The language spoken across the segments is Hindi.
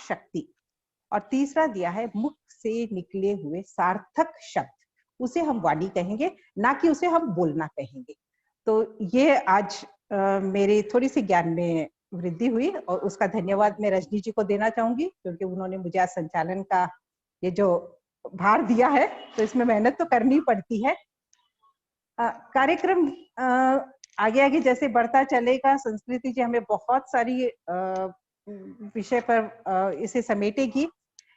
शक्ति, और तीसरा दिया है मुख से निकले हुए सार्थक शब्द, उसे हम वाणी कहेंगे, ना कि उसे हम बोलना कहेंगे। तो ये आज मेरी थोड़ी सी ज्ञान में वृद्धि हुई, और उसका धन्यवाद मैं रजनी जी को देना चाहूंगी, क्योंकि उन्होंने मुझे आज संचालन का ये जो भार दिया है, तो इसमें मेहनत तो करनी पड़ती है। कार्यक्रम आगे आगे जैसे बढ़ता चलेगा, संस्कृति जी हमें बहुत सारी विषय पर इसे समेटेगी,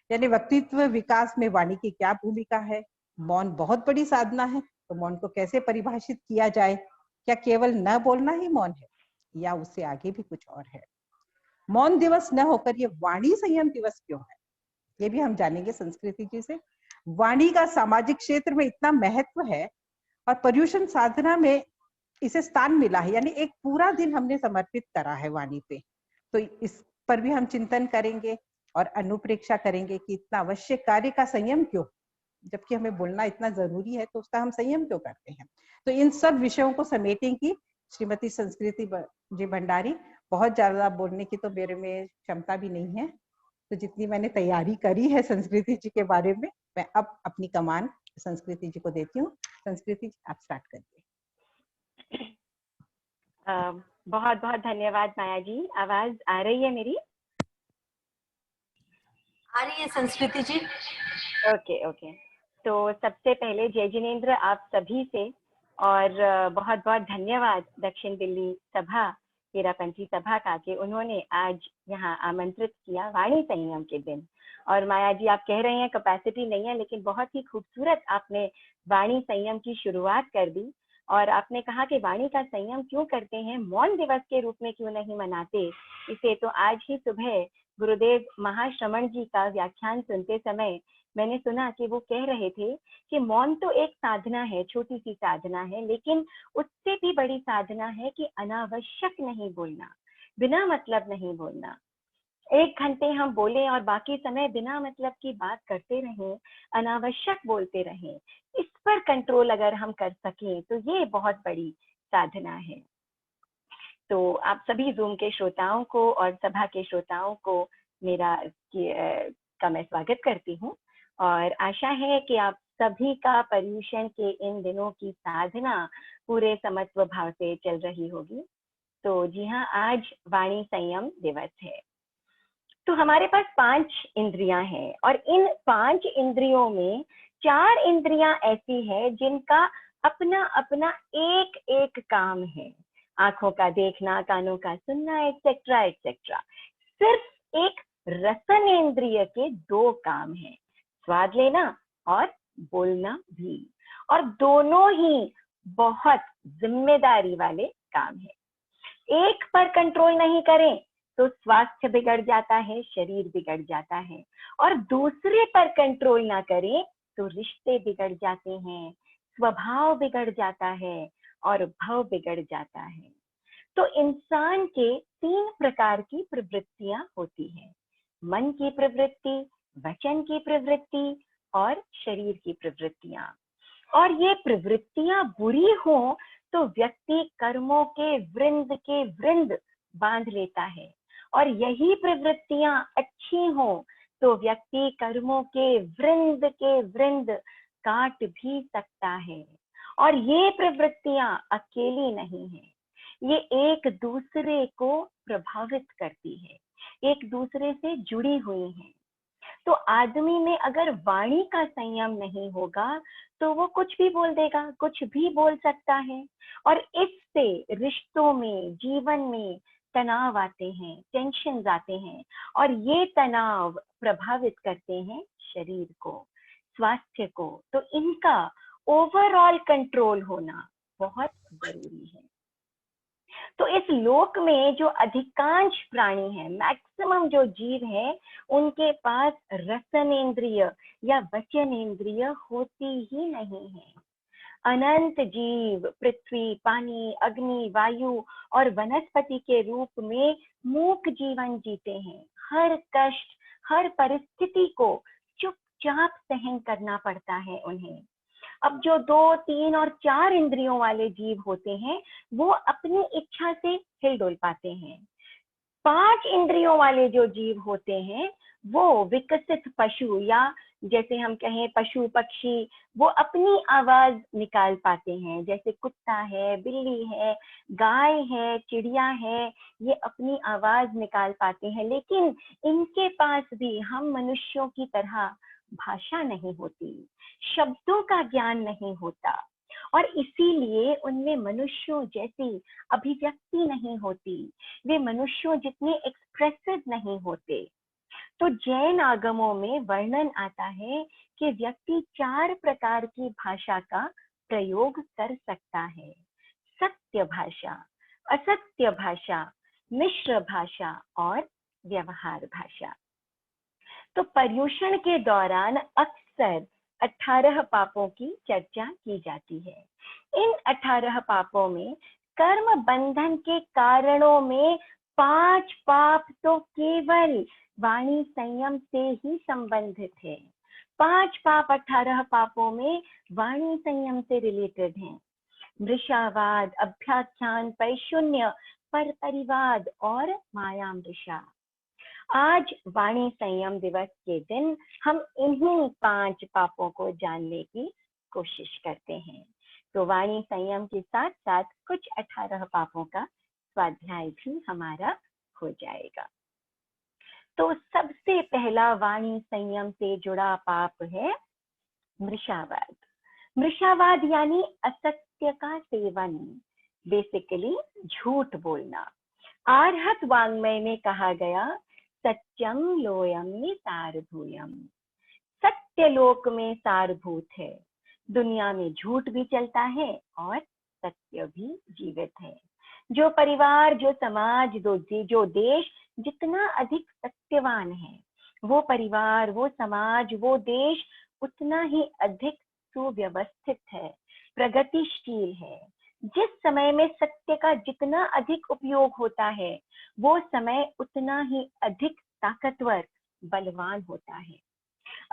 यानी व्यक्तित्व विकास में वाणी की क्या भूमिका है, मौन बहुत बड़ी साधना है, तो मौन को कैसे परिभाषित किया जाए, क्या केवल न बोलना ही मौन है या उससे आगे भी कुछ और है, मौन दिवस न होकर ये वाणी संयम दिवस क्यों है, ये भी हम जानेंगे संस्कृति जी से। वाणी का सामाजिक क्षेत्र में इतना महत्व है, और पर्युषण साधना में इसे स्थान मिला है, यानी एक पूरा दिन हमने समर्पित करा है वाणी पे, तो इस पर भी हम चिंतन करेंगे और अनुप्रेक्षा करेंगे कि इतना आवश्यक कार्य का संयम क्यों, जबकि हमें बोलना इतना जरूरी है, तो उसका हम संयम क्यों करते हैं। तो इन सब विषयों को समेटेंगी श्रीमती संस्कृति जी भंडारी। बहुत ज्यादा बोलने की तो मेरे में क्षमता भी नहीं है, तो जितनी मैंने तैयारी करी है संस्कृति जी के बारे में, मैं अब अपनी कमान संस्कृति जी को देती हूँ। संस्कृति जी, आप स्टार्ट करिए। बहुत बहुत धन्यवाद माया जी। आवाज आ रही है मेरी? आ रही है संस्कृति जी। Okay okay. तो सबसे पहले जय जिनेंद्र आप सभी से, और बहुत बहुत धन्यवाद दक्षिण दिल्ली सभा, हेरापंथी सभा का, कि उन्होंने आज यहाँ आमंत्रित किया वाणी संयम के दिन। और माया जी आप कह रहे हैं कैपेसिटी नहीं है, लेकिन बहुत ही खूबसूरत आपने वाणी संयम की शुरुआत कर दी, और आपने कहा कि वाणी का संयम क्यों करते हैं, मौन दिवस के रूप में क्यों नहीं मनाते इसे। तो आज ही सुबह गुरुदेव महाश्रमण जी का व्याख्यान सुनते समय मैंने सुना कि वो कह रहे थे कि मौन तो एक साधना है, छोटी सी साधना है, लेकिन उससे भी बड़ी साधना है कि अनावश्यक नहीं बोलना, बिना मतलब नहीं बोलना। 1 घंटे हम बोले और बाकी समय बिना मतलब की बात करते रहें, अनावश्यक बोलते रहें, इस पर कंट्रोल अगर हम कर सकें तो ये बहुत बड़ी साधना है। तो आप सभी जूम के श्रोताओं को और सभा के श्रोताओं को मेरा का मैं स्वागत करती हूँ, और आशा है कि आप सभी का पर्युषण के इन दिनों की साधना पूरे समत्व भाव से चल रही होगी। तो जी हाँ, आज वाणी संयम दिवस है। तो हमारे पास 5 इंद्रियां हैं, और इन 5 इंद्रियों में 4 इंद्रियां ऐसी हैं जिनका अपना अपना एक एक काम है। आंखों का देखना, कानों का सुनना, एक्सेट्रा एक्सेट्रा। सिर्फ एक रसनेंद्रिय के 2 काम हैं, स्वाद लेना और बोलना भी, और दोनों ही बहुत जिम्मेदारी वाले काम है। एक पर कंट्रोल नहीं करें तो स्वास्थ्य बिगड़ जाता है, शरीर बिगड़ जाता है, और दूसरे पर कंट्रोल ना करें तो रिश्ते बिगड़ जाते हैं, स्वभाव बिगड़ जाता है और भव बिगड़ जाता है। तो इंसान के 3 प्रकार की प्रवृत्तियां होती हैं, मन की प्रवृत्ति, वचन की प्रवृत्ति और शरीर की प्रवृत्तियां। और ये प्रवृत्तियां बुरी हो तो व्यक्ति कर्मों के वृंद बांध लेता है, और यही प्रवृत्तियां अच्छी हो तो व्यक्ति कर्मों के वृंद काट भी सकता है। और ये प्रवृत्तियां अकेली नहीं है, ये एक दूसरे को प्रभावित करती है, एक दूसरे से जुड़ी हुई हैं। तो आदमी में अगर वाणी का संयम नहीं होगा तो वो कुछ भी बोल देगा, कुछ भी बोल सकता है, और इससे रिश्तों में, जीवन में तनाव आते हैं, टेंशन आते हैं, और ये तनाव प्रभावित करते हैं शरीर को, स्वास्थ्य को। तो इनका ओवरऑल कंट्रोल होना बहुत जरूरी है। तो इस लोक में जो अधिकांश प्राणी हैं, मैक्सिमम जो जीव हैं, उनके पास रसनेंद्रिय या वचनेंद्रिय होती ही नहीं है। अनंत जीव पृथ्वी, पानी, अग्नि, वायु और वनस्पति के रूप में मूक जीवन जीते हैं। हर कष्ट, हर परिस्थिति को चुपचाप सहन करना पड़ता है उन्हें। अब जो 2, 3 और 4 इंद्रियों वाले जीव होते हैं, वो अपनी इच्छा से हिल डुल पाते हैं। 5 इंद्रियों वाले जो जीव होते हैं वो विकसित पशु, या जैसे हम कहें पशु पक्षी, वो अपनी आवाज निकाल पाते हैं। जैसे कुत्ता है, बिल्ली है, गाय है, चिड़िया है, ये अपनी आवाज निकाल पाते हैं। लेकिन इनके पास भी हम मनुष्यों की तरह भाषा नहीं होती, शब्दों का ज्ञान नहीं होता, और इसीलिए उनमें मनुष्यों जैसी अभिव्यक्ति नहीं होती, वे मनुष्यों जितने एक्सप्रेसिव नहीं होते। तो जैन आगमों में वर्णन आता है कि व्यक्ति 4 प्रकार की भाषा का प्रयोग कर सकता है: सत्य भाषा, असत्य भाषा, मिश्र भाषा और व्यवहार भाषा। तो पर्युषण के दौरान अक्सर 18 पापों की चर्चा की जाती है। इन 18 पापों में कर्म बंधन के कारणों में 5 पाप तो केवल वाणी संयम से ही संबंधित है। 5 पाप 18 पापों में वाणी संयम से रिलेटेड हैं: मृषावाद, अभ्याख्यान, पैशून्य, पर परिवाद और माया मृषा। आज वाणी संयम दिवस के दिन हम इन्हीं 5 पापों को जानने की कोशिश करते हैं। तो वाणी संयम के साथ साथ कुछ 18 पापों का स्वाध्याय भी हमारा हो जाएगा। तो सबसे पहला वाणी संयम से जुड़ा पाप है मृषावाद। मृषावाद यानी असत्य का सेवन, बेसिकली झूठ बोलना। आर्हत वाङ्मय में कहा गया, सत्यम लोयम सारभूयम। सत्य लोक में सारभूत है, दुनिया में झूठ भी चलता है और सत्य भी जीवित है। जो परिवार, जो समाज, जो देश जितना अधिक सत्यवान है, वो परिवार, वो समाज, वो देश उतना ही अधिक सुव्यवस्थित है, प्रगतिशील है। जिस समय में सत्य का जितना अधिक उपयोग होता है, वो समय उतना ही अधिक ताकतवर, बलवान होता है।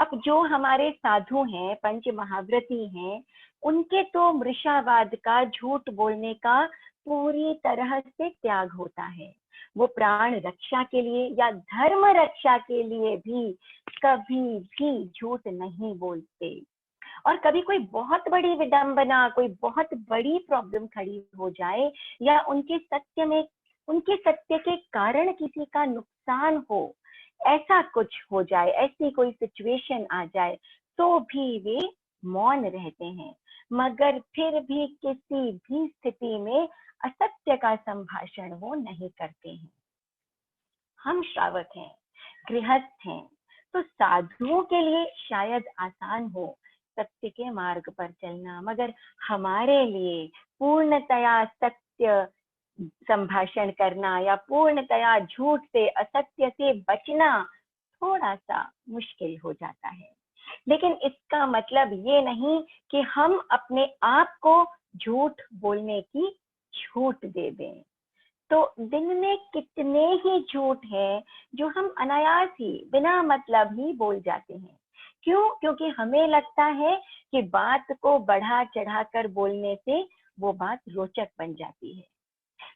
अब जो हमारे साधु हैं, पंच महाव्रती हैं, उनके तो मृषावाद का, झूठ बोलने का पूरी तरह से त्याग होता है। वो प्राण रक्षा के लिए या धर्म रक्षा के लिए भी कभी भी झूठ नहीं बोलते। और कभी कोई बहुत बड़ी विडंबना, कोई बहुत बड़ी प्रॉब्लम खड़ी हो जाए, या उनके सत्य के कारण किसी का नुकसान हो, ऐसा कुछ हो जाए, ऐसी कोई सिचुएशन आ जाए, तो भी वे मौन रहते हैं। मगर फिर भी किसी भी स्थिति में असत्य का संभाषण वो नहीं करते हैं। हम श्रावक हैं, गृहस्थ हैं, तो साधुओं के लिए शायद आसान हो सत्य के मार्ग पर चलना, मगर हमारे लिए पूर्णतया सत्य संभाषण करना या पूर्णतया झूठ से, असत्य से बचना थोड़ा सा मुश्किल हो जाता है। लेकिन इसका मतलब ये नहीं कि हम अपने आप को झूठ बोलने की छूट दे दें। तो दिन में कितने ही झूठ हैं जो हम अनायास ही, बिना मतलब ही बोल जाते हैं। क्यों? क्योंकि हमें लगता है कि बात को बढ़ा चढ़ा कर बोलने से वो बात रोचक बन जाती है।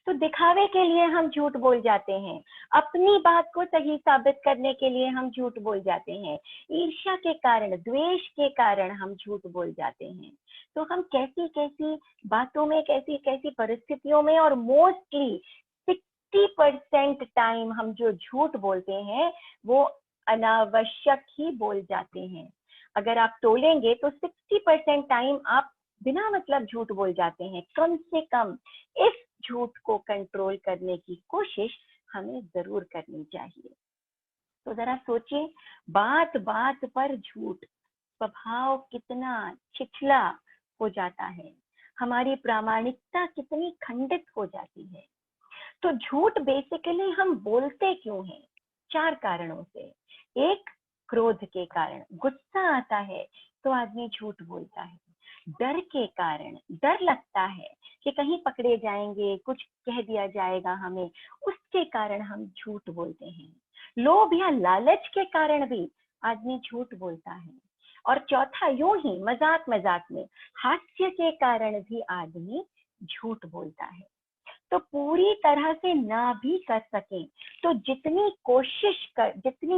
तो दिखावे के लिए हम झूठ बोल जाते हैं, अपनी बात को सही साबित करने के लिए हम झूठ बोल जाते हैं, ईर्ष्या के कारण, द्वेष के कारण हम झूठ बोल जाते हैं। तो हम कैसी कैसी बातों में, कैसी कैसी परिस्थितियों में, और मोस्टली 60% टाइम हम जो झूठ बोलते हैं वो अनावश्यक ही बोल जाते हैं। अगर आप तोलेंगे तो 60% टाइम आप बिना मतलब झूठ बोल जाते हैं। कम से कम इस झूठ को कंट्रोल करने की कोशिश हमें जरूर करनी चाहिए। तो जरा सोचिए, बात बात पर झूठ, स्वभाव कितना छिछला हो जाता है, हमारी प्रामाणिकता कितनी खंडित हो जाती है। तो झूठ बेसिकली हम बोलते क्यों हैं? 4 कारणों से। एक, क्रोध के कारण, गुस्सा आता है तो आदमी झूठ बोलता है। डर के कारण, डर लगता है कि कहीं पकड़े जाएंगे, कुछ कह दिया जाएगा हमें, उसके कारण हम झूठ बोलते हैं। लोभ या लालच के कारण भी आदमी झूठ बोलता है। और चौथा, यूं ही मजाक मजाक में, हास्य के कारण भी आदमी झूठ बोलता है। तो पूरी तरह से ना भी कर सकें तो जितनी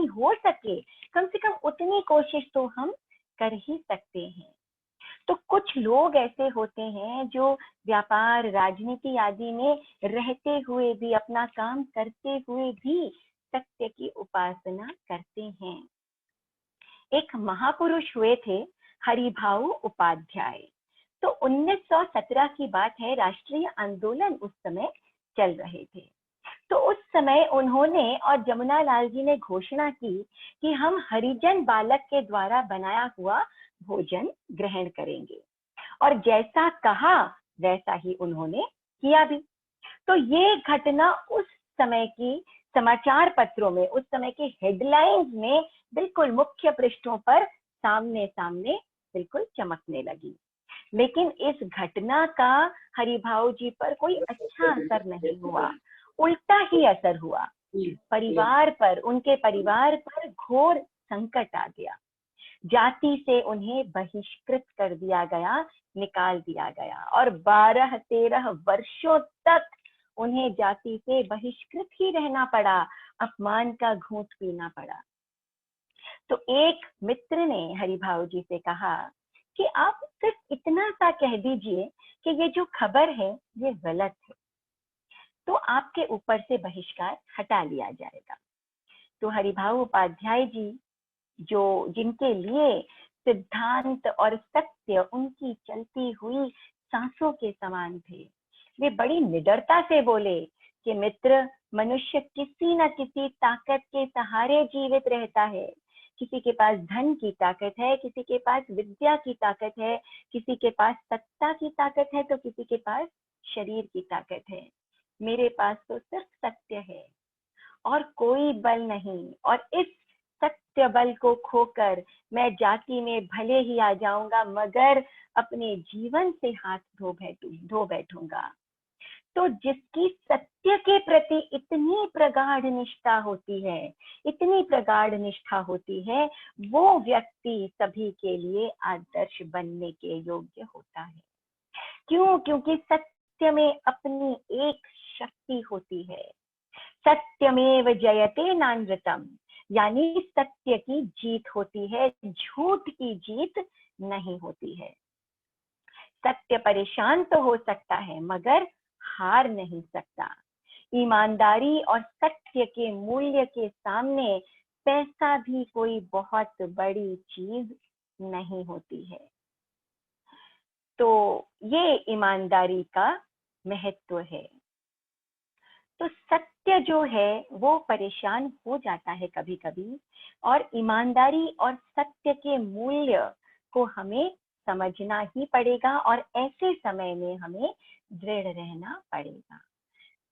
हो सके कम से कम उतनी कोशिश तो हम कर ही सकते हैं। तो कुछ लोग ऐसे होते हैं जो व्यापार, राजनीति आदि में रहते हुए भी, अपना काम करते हुए भी सत्य की उपासना करते हैं। एक महापुरुष हुए थे हरिभाऊ उपाध्याय। तो 1917 की बात है, राष्ट्रीय आंदोलन उस समय चल रहे थे। तो उस समय उन्होंने और जमुना लाल जी ने घोषणा की कि हम हरिजन बालक के द्वारा बनाया हुआ भोजन ग्रहण करेंगे, और जैसा कहा वैसा ही उन्होंने किया भी। तो ये घटना उस समय की समाचार पत्रों में, उस समय के हेडलाइंस में बिल्कुल मुख्य पृष्ठों पर सामने सामने बिल्कुल चमकने लगी। लेकिन इस घटना का हरिभाऊ जी पर कोई अच्छा असर नहीं हुआ, उल्टा ही असर हुआ। परिवार पर, उनके परिवार पर घोर संकट आ गया। जाति से उन्हें बहिष्कृत कर दिया गया, निकाल दिया गया, और 12-13 वर्षों तक उन्हें जाति से बहिष्कृत ही रहना पड़ा, अपमान का घूंट पीना पड़ा। तो एक मित्र ने हरिभाऊ जी से कहा कि आप सिर्फ इतना सा कह दीजिए कि ये जो खबर है ये गलत है, तो आपके ऊपर से बहिष्कार हटा लिया जाएगा। तो हरिभाऊ उपाध्याय जी, जिनके लिए सिद्धांत और सत्य उनकी चलती हुई सांसों के समान थे, वे बड़ी निडरता से बोले कि मित्र, मनुष्य किसी न किसी ताकत के सहारे जीवित रहता है। किसी के पास धन की ताकत है, किसी के पास विद्या की ताकत है, किसी के पास सत्ता की ताकत है, तो किसी के पास शरीर की ताकत है। मेरे पास तो सिर्फ सत्य है और कोई बल नहीं, और इस सत्य बल को खोकर मैं जाति में भले ही आ जाऊंगा, मगर अपने जीवन से हाथ धो बैठूंगा। तो जिसकी सत्य के प्रति इतनी प्रगाढ़ निष्ठा होती है, इतनी प्रगाढ़ निष्ठा होती है, वो व्यक्ति सभी के लिए आदर्श बनने के योग्य होता है। क्यों? क्योंकि सत्य में अपनी एक शक्ति होती है। सत्यमेव जयते नानृतम, यानी सत्य की जीत होती है, झूठ की जीत नहीं होती है। सत्य परेशान तो हो सकता है मगर हार नहीं सकता। ईमानदारी और सत्य के मूल्य के सामने पैसा भी कोई बहुत बड़ी चीज नहीं होती है। तो ये ईमानदारी का महत्व है। तो सत्य जो है वो परेशान हो जाता है कभी कभी, और ईमानदारी और सत्य के मूल्य को हमें समझना ही पड़ेगा, और ऐसे समय में हमें दृढ़ रहना पड़ेगा।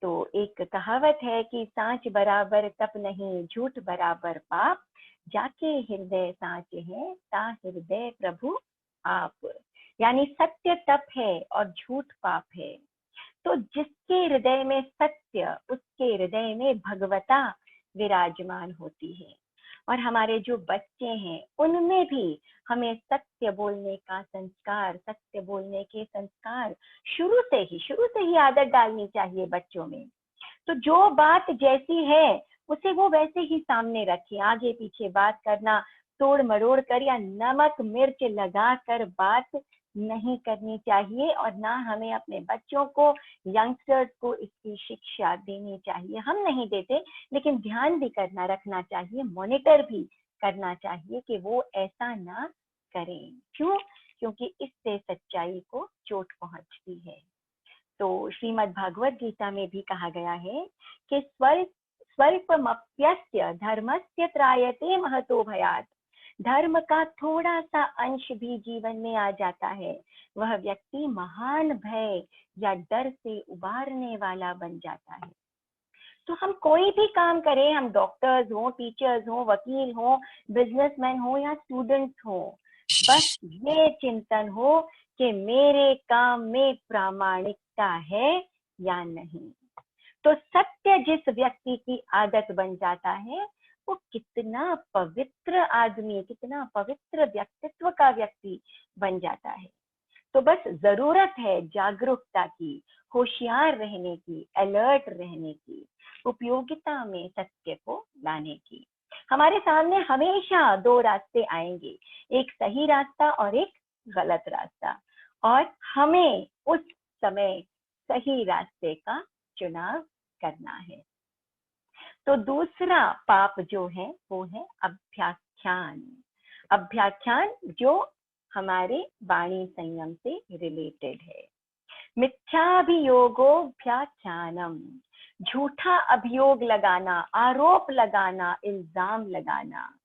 तो एक कहावत है कि सांच बराबर तप नहीं, झूठ बराबर पाप, जाके हृदय सांच है ता हृदय प्रभु आप। यानी सत्य तप है और झूठ पाप है। तो जिसके हृदय में सत्य, उसके हृदय में भगवता विराजमान होती है। और हमारे जो बच्चे हैं उनमें भी हमें सत्य बोलने का संस्कार, सत्य बोलने के संस्कार शुरू से ही आदत डालनी चाहिए बच्चों में। तो जो बात जैसी है उसे वो वैसे ही सामने रखे, आगे पीछे बात करना, तोड़ मरोड़ कर या नमक मिर्च लगा कर बात नहीं करनी चाहिए, और ना हमें अपने बच्चों को, यंगस्टर्स को इसकी शिक्षा देनी चाहिए। हम नहीं देते, लेकिन ध्यान भी रखना चाहिए, मॉनिटर भी करना चाहिए कि वो ऐसा ना करें। क्यों? क्योंकि इससे सच्चाई को चोट पहुंचती है। तो श्रीमद् भागवत गीता में भी कहा गया है कि स्वल्पमप्यस्य धर्मस्य त्रायते महतो भयात्। धर्म का थोड़ा सा अंश भी जीवन में आ जाता है, वह व्यक्ति महान भय या डर से उबारने वाला बन जाता है। तो हम कोई भी काम करें, हम डॉक्टर्स हो, टीचर्स हो, वकील हो, बिजनेसमैन हो या स्टूडेंट्स हो, बस ये चिंतन हो कि मेरे काम में प्रामाणिकता है या नहीं। तो सत्य जिस व्यक्ति की आदत बन जाता है वो कितना पवित्र आदमी, कितना पवित्र व्यक्तित्व का व्यक्ति बन जाता है। तो बस जरूरत है जागरूकता की, होशियार रहने की, अलर्ट रहने की, उपयोगिता में सत्य को लाने की। हमारे सामने हमेशा दो रास्ते आएंगे, एक सही रास्ता और एक गलत रास्ता, और हमें उस समय सही रास्ते का चुनाव करना है। तो दूसरा पाप जो है वो है अभ्याख्यान। अभ्याख्यान जो हमारे वाणी संयम से रिलेटेड है। मिथ्याभियोगोभ्याख्यानम, झूठा अभियोग लगाना, आरोप लगाना, इल्जाम लगाना।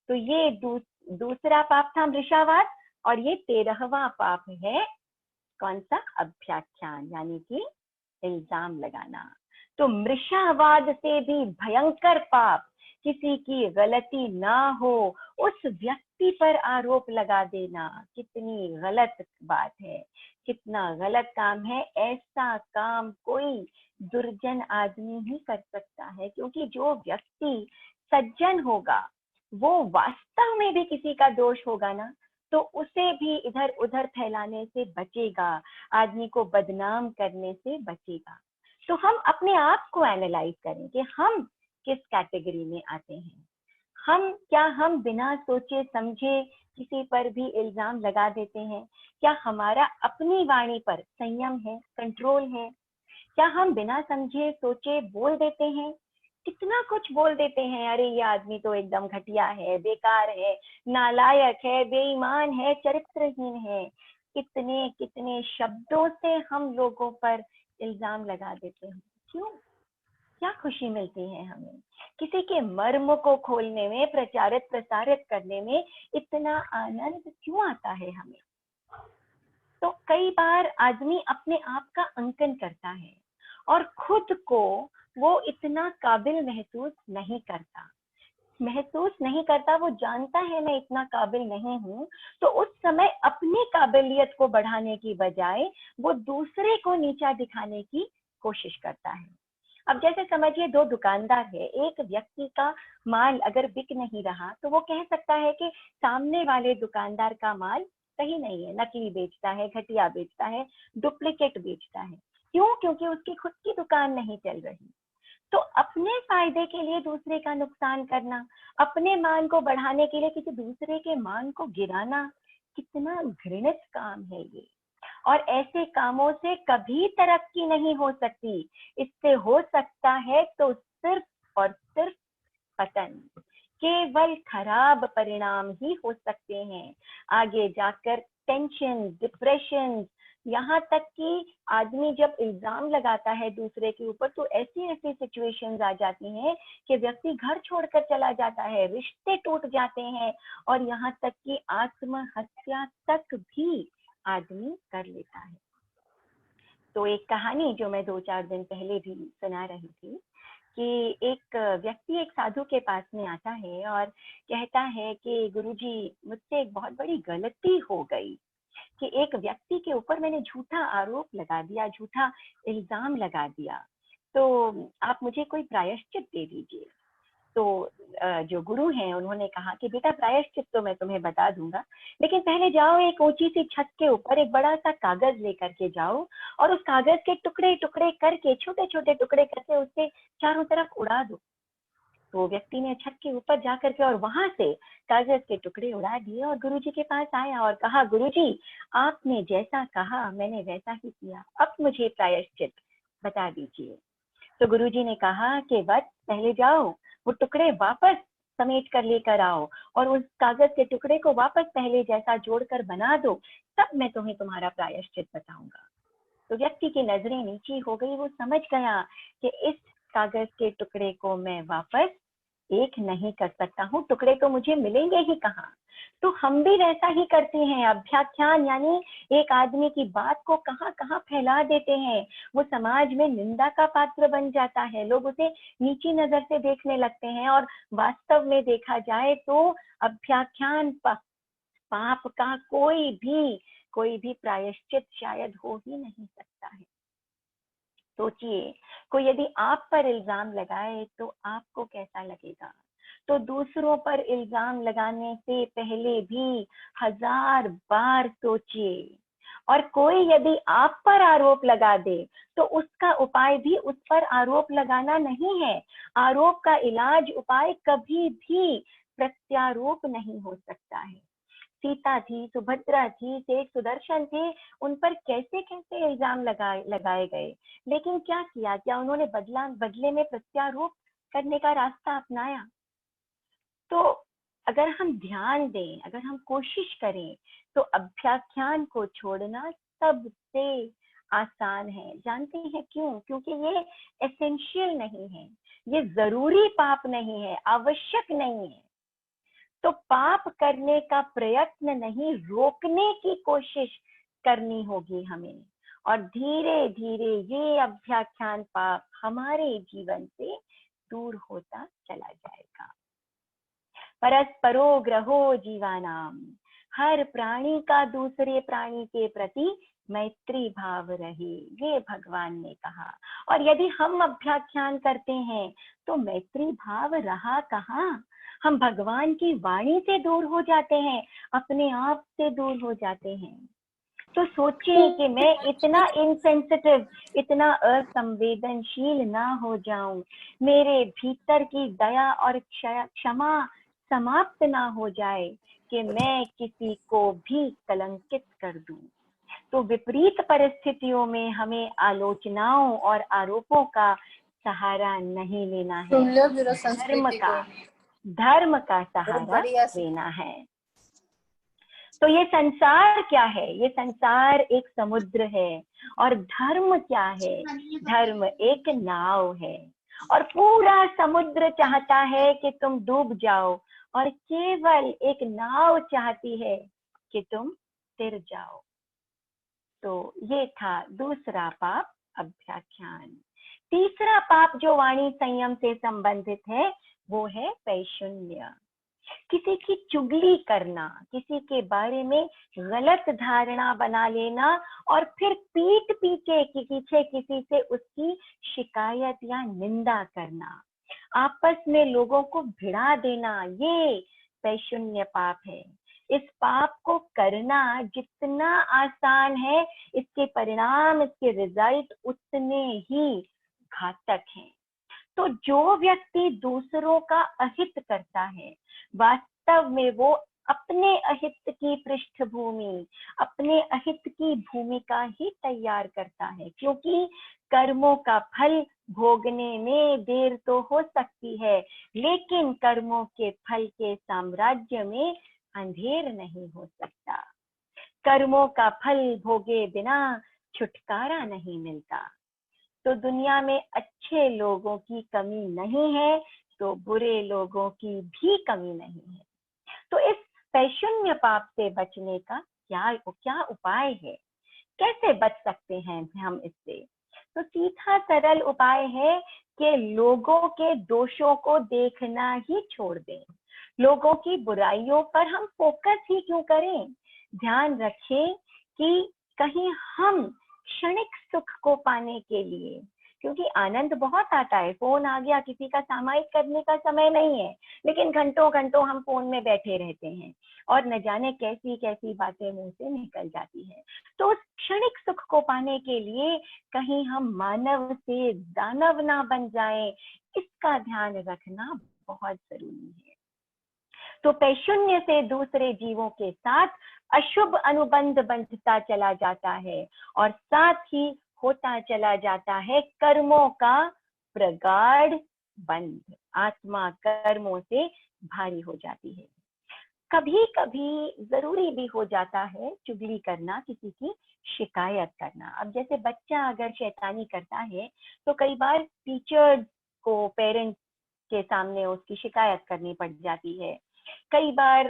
तो ये दूसरा पाप था मृषावाद, और ये 13वां पाप है कौन सा? अभ्याख्यान, यानी कि इल्जाम लगाना। तो मृषावाद से भी भयंकर पाप, किसी की गलती ना हो उस व्यक्ति पर आरोप लगा देना, कितनी गलत बात है, कितना गलत काम है। ऐसा काम कोई दुर्जन आदमी ही कर सकता है, क्योंकि जो व्यक्ति सज्जन होगा वो वास्तव में भी किसी का दोष होगा ना, तो उसे भी इधर उधर फैलाने से बचेगा, आदमी को बदनाम करने से बचेगा। तो हम अपने आप को एनालाइज करें कि हम किस कैटेगरी में आते हैं। हम बिना सोचे समझे किसी पर भी इल्जाम लगा देते हैं? क्या हमारा अपनी वाणी पर संयम है, कंट्रोल है? क्या हम बिना समझे सोचे बोल देते हैं? कितना कुछ बोल देते हैं, अरे ये आदमी तो एकदम घटिया है, बेकार है, नालायक है, बेईमान है, चरित्रहीन है। कितने कितने शब्दों से हम लोगों पर इल्जाम लगा देते हैं। क्यों? क्या खुशी मिलती है हमें? किसी के मर्म को खोलने में, प्रचारित प्रसारित करने में इतना आनंद क्यों आता है हमें? तो कई बार आदमी अपने आप का अंकन करता है और खुद को वो इतना काबिल महसूस नहीं करता। वो जानता है मैं इतना काबिल नहीं हूँ, तो उस समय अपनी काबिलियत को बढ़ाने की बजाय वो दूसरे को नीचा दिखाने की कोशिश करता है। अब जैसे समझिए, दो दुकानदार है, एक व्यक्ति का माल अगर बिक नहीं रहा तो वो कह सकता है कि सामने वाले दुकानदार का माल सही नहीं है, नकली बेचता है, घटिया बेचता है, डुप्लीकेट बेचता है। क्यों? क्योंकि उसकी खुद की दुकान नहीं चल रही। तो अपने फायदे के लिए दूसरे का नुकसान करना, अपने मान को बढ़ाने के लिए किसी दूसरे के मान को गिराना, कितना घृणित काम है ये। और ऐसे कामों से कभी तरक्की नहीं हो सकती। इससे हो सकता है तो सिर्फ और सिर्फ पतन। केवल खराब परिणाम ही हो सकते हैं। आगे जाकर टेंशन, डिप्रेशन, यहाँ तक कि आदमी जब इल्जाम लगाता है दूसरे के ऊपर तो ऐसी ऐसी सिचुएशंस आ जाती हैं कि व्यक्ति घर छोड़कर चला जाता है, रिश्ते टूट जाते हैं, और यहाँ तक कि आत्महत्या तक भी आदमी कर लेता है। तो एक कहानी जो मैं 2-4 दिन पहले भी सुना रही थी कि एक व्यक्ति एक साधु के पास में आता है और कहता है कि गुरुजी, मुझसे एक बहुत बड़ी गलती हो गई कि एक व्यक्ति के ऊपर मैंने झूठा आरोप लगा दिया, झूठा इल्जाम लगा दिया, तो आप मुझे कोई प्रायश्चित दे दीजिए। तो जो गुरु हैं उन्होंने कहा कि बेटा, प्रायश्चित तो मैं तुम्हें बता दूंगा, लेकिन पहले जाओ एक ऊंची सी छत के ऊपर एक बड़ा सा कागज लेकर के जाओ और उस कागज के टुकड़े टुकड़े करके, छोटे छोटे टुकड़े करके उससे चारों तरफ उड़ा दो। तो व्यक्ति ने छत के ऊपर जाकर के और वहां से कागज के टुकड़े उड़ा दिए और गुरुजी के पास आया और कहा, गुरुजी, आपने जैसा कहा मैंने वैसा ही किया, अब मुझे प्रायश्चित बता दीजिए। तो गुरुजी ने कहा कि बस पहले जाओ वो टुकड़े वापस समेट कर लेकर आओ और उस कागज के टुकड़े को वापस पहले जैसा जोड़कर बना दो, तब मैं तुम्हें तुम्हारा प्रायश्चित बताऊंगा। तो व्यक्ति की नजरें नीची हो गई, वो समझ गया कि इस कागज के टुकड़े को मैं वापस एक नहीं कर सकता हूँ, टुकड़े तो मुझे मिलेंगे ही कहाँ। तो हम भी वैसा ही करते हैं। अभ्याख्यान यानी एक आदमी की बात को कहाँ कहाँ फैला देते हैं, वो समाज में निंदा का पात्र बन जाता है, लोग उसे नीची नजर से देखने लगते हैं। और वास्तव में देखा जाए तो अभ्याख्यान पाप का कोई भी प्रायश्चित शायद हो ही नहीं सकता है। सोचिए, कोई यदि आप पर इल्जाम लगाए तो आपको कैसा लगेगा? तो दूसरों पर इल्जाम लगाने से पहले भी 1000 बार सोचिए और कोई यदि आप पर आरोप लगा दे तो उसका उपाय भी उस पर आरोप लगाना नहीं है। आरोप का इलाज, उपाय कभी भी प्रत्यारोप नहीं हो सकता है। सीता थी, सुभद्रा थी, शेष सुदर्शन थे, उन पर कैसे कैसे इल्जाम लगाए गए, लेकिन क्या किया? क्या उन्होंने बदले में प्रत्यारोप करने का रास्ता अपनाया? तो अगर हम ध्यान दें, अगर हम कोशिश करें, तो अभ्याख्यान को छोड़ना सबसे आसान है। जानते हैं क्यों? क्योंकि ये एसेंशियल नहीं है, ये जरूरी पाप नहीं है, आवश्यक नहीं है। तो पाप करने का प्रयत्न नहीं, रोकने की कोशिश करनी होगी हमें, और धीरे धीरे ये अभ्याख्यान पाप हमारे जीवन से दूर होता चला जाएगा। परस्परो ग्रहो जीवानाम, हर प्राणी का दूसरे प्राणी के प्रति मैत्री भाव रहे, ये भगवान ने कहा। और यदि हम अभ्याख्यान करते हैं तो मैत्री भाव रहा कहाँ? हम भगवान की वाणी से दूर हो जाते हैं, अपने आप से दूर हो जाते हैं। तो सोचिए कि मैं इतना इनसेंसिटिव, इतना असंवेदनशील ना हो जाऊं, मेरे भीतर की दया और क्षमा समाप्त ना हो जाए कि मैं किसी को भी कलंकित कर दूं। तो विपरीत परिस्थितियों में हमें आलोचनाओं और आरोपों का सहारा नहीं लेना है, धर्म का सहारा लेना है। तो ये संसार क्या है? ये संसार एक समुद्र है, और धर्म क्या है? धर्म एक नाव है, और पूरा समुद्र चाहता है कि तुम डूब जाओ, और केवल एक नाव चाहती है कि तुम तिर जाओ। तो ये था दूसरा पाप, अभ्याख्यान। तीसरा पाप जो वाणी संयम से संबंधित है वो है पैशुन्य। किसी की चुगली करना, किसी के बारे में गलत धारणा बना लेना, और फिर पीठ पीछे किसी से उसकी शिकायत या निंदा करना, आपस में लोगों को भिड़ा देना, ये पैशुन्य पाप है। इस पाप को करना जितना आसान है, इसके परिणाम, इसके रिजल्ट उतने ही घातक हैं। तो जो व्यक्ति दूसरों का अहित करता है, वास्तव में वो अपने अहित की पृष्ठभूमि, अपने अहित की भूमिका ही तैयार करता है, क्योंकि कर्मों का फल भोगने में देर तो हो सकती है, लेकिन कर्मों के फल के साम्राज्य में अंधेर नहीं हो सकता। कर्मों का फल भोगे बिना छुटकारा नहीं मिलता। तो दुनिया में अच्छे लोगों की कमी नहीं है, तो बुरे लोगों की भी कमी नहीं है। तो इस पैशुन्य पाप से बचने का क्या उपाय है? कैसे बच सकते हैं हम इससे? तो सीधा सरल उपाय है कि लोगों के दोषों को देखना ही छोड़ दें। लोगों की बुराइयों पर हम फोकस ही क्यों करें? ध्यान रखें कि कहीं हम क्षणिक सुख को पाने के लिए, क्योंकि आनंद बहुत आता है, फोन आ गया, किसी का सामायिक करने का समय नहीं है, लेकिन घंटों घंटों हम फोन में बैठे रहते हैं और न जाने कैसी कैसी बातें मुंह से निकल जाती है। तो उस क्षणिक सुख को पाने के लिए कहीं हम मानव से दानव ना बन जाएं, इसका ध्यान रखना बहुत जरूरी है। तो पैशुन्य से दूसरे जीवों के साथ अशुभ अनुबंध बंधता चला जाता है, और साथ ही होता चला जाता है कर्मों का प्रगाढ़ बंध। आत्मा कर्मों से भारी हो जाती है। कभी कभी जरूरी भी हो जाता है चुगली करना, किसी की शिकायत करना। अब जैसे बच्चा अगर शैतानी करता है तो कई बार टीचर्स को पेरेंट्स के सामने उसकी शिकायत करनी पड़ जाती है। कई बार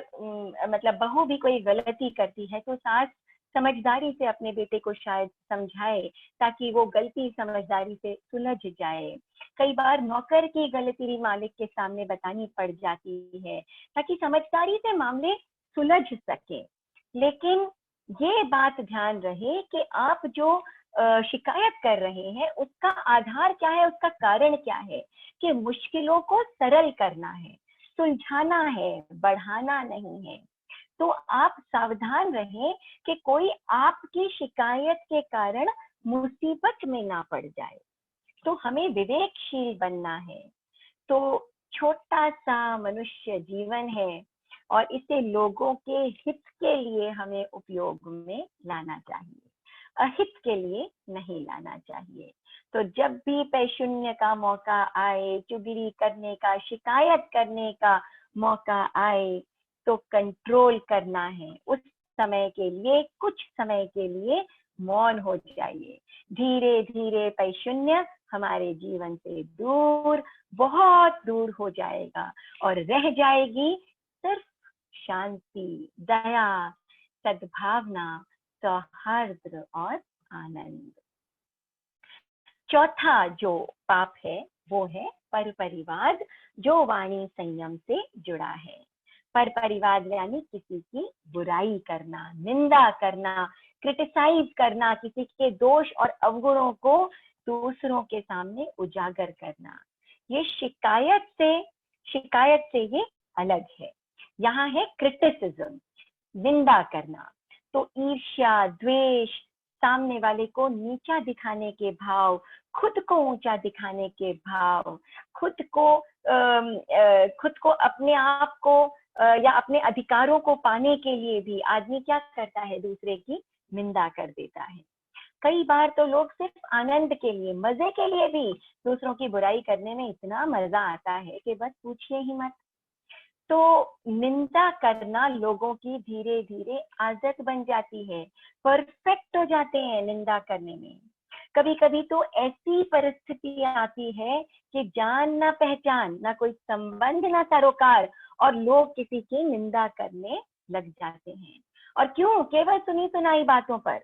मतलब बहू भी कोई गलती करती है तो सास समझदारी से अपने बेटे को शायद समझाए ताकि वो गलती समझदारी से सुलझ जाए। कई बार नौकर की गलती भी मालिक के सामने बतानी पड़ जाती है ताकि समझदारी से मामले सुलझ सके। लेकिन ये बात ध्यान रहे कि आप जो शिकायत कर रहे हैं उसका आधार क्या है, उसका कारण क्या है, कि मुश्किलों को सरल करना है, सुलझाना है, बढ़ाना नहीं है। तो आप सावधान रहें कि कोई आपकी शिकायत के कारण मुसीबत में ना पड़ जाए। तो हमें विवेकशील बनना है। तो छोटा सा मनुष्य जीवन है और इसे लोगों के हित के लिए हमें उपयोग में लाना चाहिए, अहित के लिए नहीं लाना चाहिए। तो जब भी पैशून्य का मौका आए, चुगली करने का, शिकायत करने का मौका आए, तो कंट्रोल करना है। उस समय के लिए, कुछ समय के लिए मौन हो जाइए। धीरे धीरे पैशून्य हमारे जीवन से दूर, बहुत दूर हो जाएगा और रह जाएगी सिर्फ शांति, दया, सद्भावना, सौहार्द और आनंद। चौथा जो पाप है वो है पर परिवाद, जो वाणी संयम से जुड़ा है। पर परिवाद यानी किसी की बुराई करना, निंदा करना, क्रिटिसाइज करना, किसी के दोष और अवगुणों को दूसरों के सामने उजागर करना। ये शिकायत से ये अलग है। यहाँ है क्रिटिसिज्म, निंदा करना। तो ईर्ष्या, द्वेष, सामने वाले को नीचा दिखाने के भाव, खुद को ऊंचा दिखाने के भाव, खुद को अपने आप को या अपने अधिकारों को पाने के लिए भी आदमी क्या करता है, दूसरे की निंदा कर देता है। कई बार तो लोग सिर्फ आनंद के लिए, मजे के लिए भी दूसरों की बुराई करने में इतना मजा आता है कि बस पूछिए ही मत। तो निंदा करना लोगों की धीरे धीरे आदत बन जाती है, परफेक्ट हो जाते हैं निंदा करने में। कभी कभी तो ऐसी परिस्थिति आती है कि जान ना पहचान, ना कोई संबंध, ना सरोकार, और लोग किसी की निंदा करने लग जाते हैं। और क्यों? केवल सुनी सुनाई बातों पर।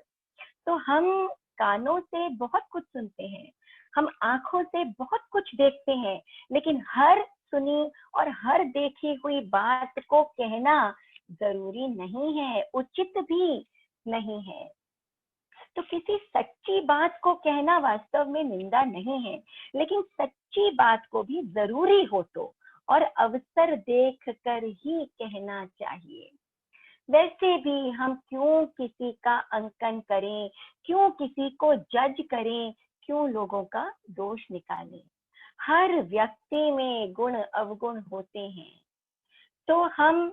तो हम कानों से बहुत कुछ सुनते हैं, हम आंखों से बहुत कुछ देखते हैं, लेकिन हर सुनी और हर देखी हुई बात को कहना जरूरी नहीं है, उचित भी नहीं है। तो किसी सच्ची बात को कहना वास्तव में निंदा नहीं है, लेकिन सच्ची बात को भी जरूरी हो तो और अवसर देख कर ही कहना चाहिए। वैसे भी हम क्यों किसी का अंकन करें, क्यों किसी को जज करें, क्यों लोगों का दोष निकालें? हर व्यक्ति में गुण अवगुण होते हैं, तो हम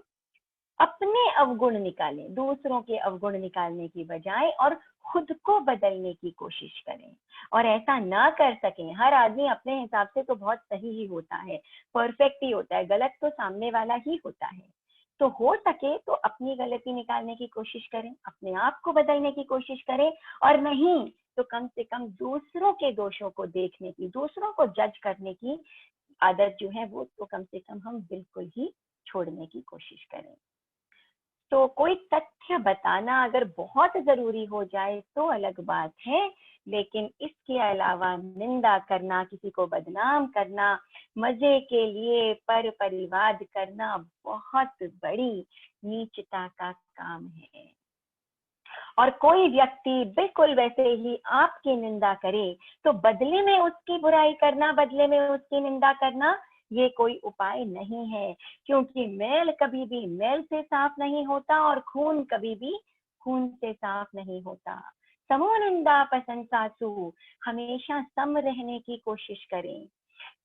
अपने अवगुण निकालें, दूसरों के अवगुण निकालने की बजाय, और खुद को बदलने की कोशिश करें। और ऐसा ना कर सकें, हर आदमी अपने हिसाब से तो बहुत सही ही होता है, परफेक्ट ही होता है, गलत तो सामने वाला ही होता है। तो हो सके तो अपनी गलती निकालने की कोशिश करें, अपने आप को बदलने की कोशिश करें, और नहीं तो कम से कम दूसरों के दोषों को देखने की, दूसरों को जज करने की आदत जो है वो तो कम से कम हम बिल्कुल ही छोड़ने की कोशिश करें। तो कोई तथ्य बताना अगर बहुत जरूरी हो जाए तो अलग बात है, लेकिन इसके अलावा निंदा करना, किसी को बदनाम करना, मजे के लिए पर परिवाद करना बहुत बड़ी नीचता का काम है। और कोई व्यक्ति बिल्कुल वैसे ही आपकी निंदा करे तो बदले में उसकी बुराई करना, बदले में उसकी निंदा करना, ये कोई उपाय नहीं है। क्योंकि मैल कभी भी मैल से साफ नहीं होता और खून कभी भी खून से साफ नहीं होता। समो निंदा प्रशंसा सु, हमेशा सम रहने की कोशिश करें।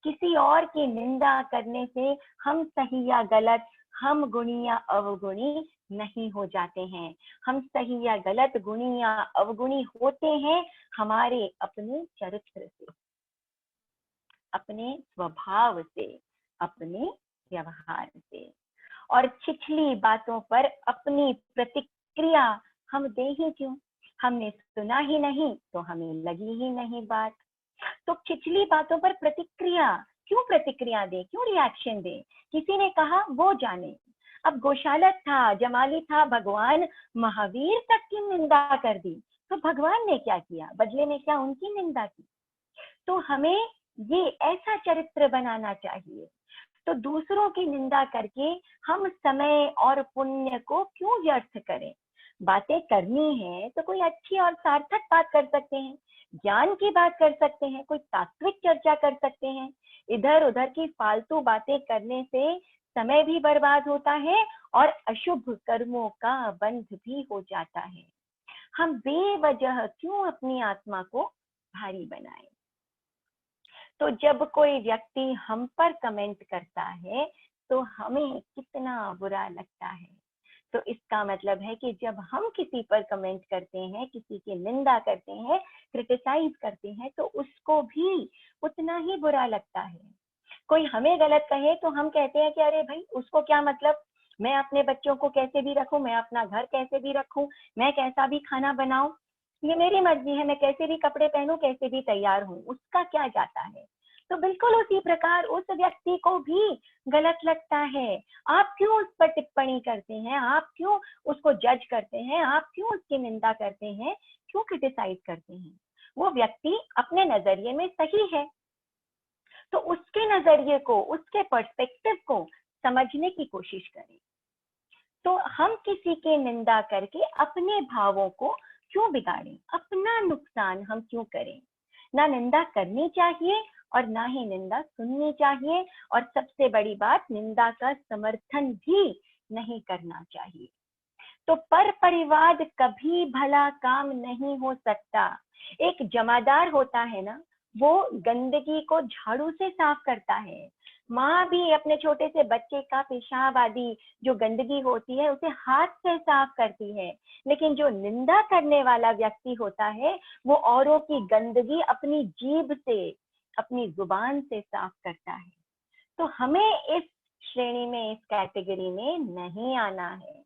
किसी और की निंदा करने से हम सही या गलत, हम गुणी या अवगुणी नहीं हो जाते हैं। हम सही या गलत, गुणी या अवगुणी होते हैं हमारे अपने चरित्र से, अपने स्वभाव से, अपने व्यवहार से। और छिछली बातों पर अपनी प्रतिक्रिया हम दे ही क्यों? हमने सुना ही नहीं तो हमें लगी ही नहीं बात। तो छिछली बातों पर प्रतिक्रिया क्यों, प्रतिक्रिया दे, क्यों रिएक्शन दे? किसी ने कहा वो जाने। अब गोशालक था, जमाली था, भगवान महावीर तक की निंदा कर दी, तो भगवान ने क्या किया? बदले में क्या उनकी निंदा की? तो हमें ये ऐसा चरित्र बनाना चाहिए। तो दूसरों की निंदा करके हम समय और पुण्य को क्यों व्यर्थ करें? बातें करनी है तो कोई अच्छी और सार्थक बात कर सकते हैं, ज्ञान की बात कर सकते हैं, कोई तात्विक चर्चा कर सकते हैं। इधर उधर की फालतू बातें करने से समय भी बर्बाद होता है और अशुभ कर्मों का बंध भी हो जाता है। हम बेवजह क्यों अपनी आत्मा को भारी बनाएं? तो जब कोई व्यक्ति हम पर कमेंट करता है तो हमें कितना बुरा लगता है। तो इसका मतलब है कि जब हम किसी पर कमेंट करते हैं, किसी की निंदा करते हैं, क्रिटिसाइज करते हैं, तो उसको भी उतना ही बुरा लगता है। कोई हमें गलत कहे तो हम कहते हैं कि अरे भाई उसको क्या मतलब, मैं अपने बच्चों को कैसे भी रखूं, मैं अपना घर कैसे भी रखूं, मैं कैसा भी खाना बनाऊं, ये मेरी मर्जी है, मैं कैसे भी कपड़े पहनूं, कैसे भी तैयार हूं, उसका क्या जाता है। तो बिल्कुल उसी प्रकार उस व्यक्ति को भी गलत लगता है। आप क्यों उस पर टिप्पणी करते हैं, आप क्यों उसको जज करते हैं, आप क्यों उसकी निंदा करते हैं, क्यों क्रिटिसाइज करते हैं? वो व्यक्ति अपने नजरिए में सही है, तो उसके नजरिए को, उसके पर्सपेक्टिव को समझने की कोशिश करें। तो हम किसी की निंदा करके अपने भावों को क्यों बिगाड़ें, अपना नुकसान हम क्यों करें? ना निंदा करनी चाहिए और ना ही निंदा सुननी चाहिए, और सबसे बड़ी बात, निंदा का समर्थन भी नहीं करना चाहिए। तो पर परिवाद कभी भला काम नहीं हो सकता। एक जमादार होता है ना, वो गंदगी को झाड़ू से साफ करता है। माँ भी अपने छोटे से बच्चे का पेशाब आदि जो गंदगी होती है उसे हाथ से साफ करती है, लेकिन जो निंदा करने वाला व्यक्ति होता है वो औरों की गंदगी अपनी जीभ से, अपनी जुबान से साफ करता है। तो हमें इस श्रेणी में, इस कैटेगरी में नहीं आना है।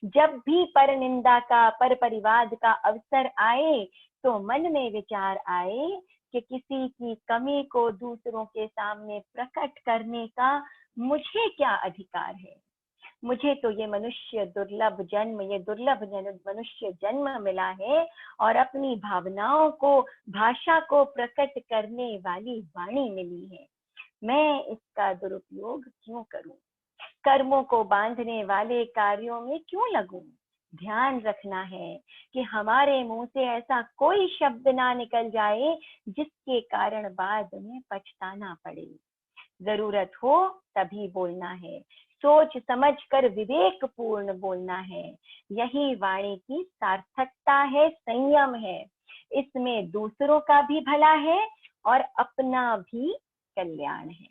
जब भी पर निंदा का, पर परिवाद का अवसर आए तो मन में विचार आए कि किसी की कमी को दूसरों के सामने प्रकट करने का मुझे क्या अधिकार है। मुझे तो ये मनुष्य दुर्लभ जन्म, ये दुर्लभ मनुष्य जन्म मिला है और अपनी भावनाओं को, भाषा को प्रकट करने वाली वाणी मिली है। मैं इसका दुरुपयोग क्यों करूं? कर्मों को बांधने वाले कार्यों में क्यों लगूं? ध्यान रखना है कि हमारे मुंह से ऐसा कोई शब्द ना निकल जाए जिसके कारण बाद में पछताना पड़े। जरूरत हो तभी बोलना है, सोच समझ कर विवेक पूर्ण बोलना है। यही वाणी की सार्थकता है, संयम है। इसमें दूसरों का भी भला है और अपना भी कल्याण है।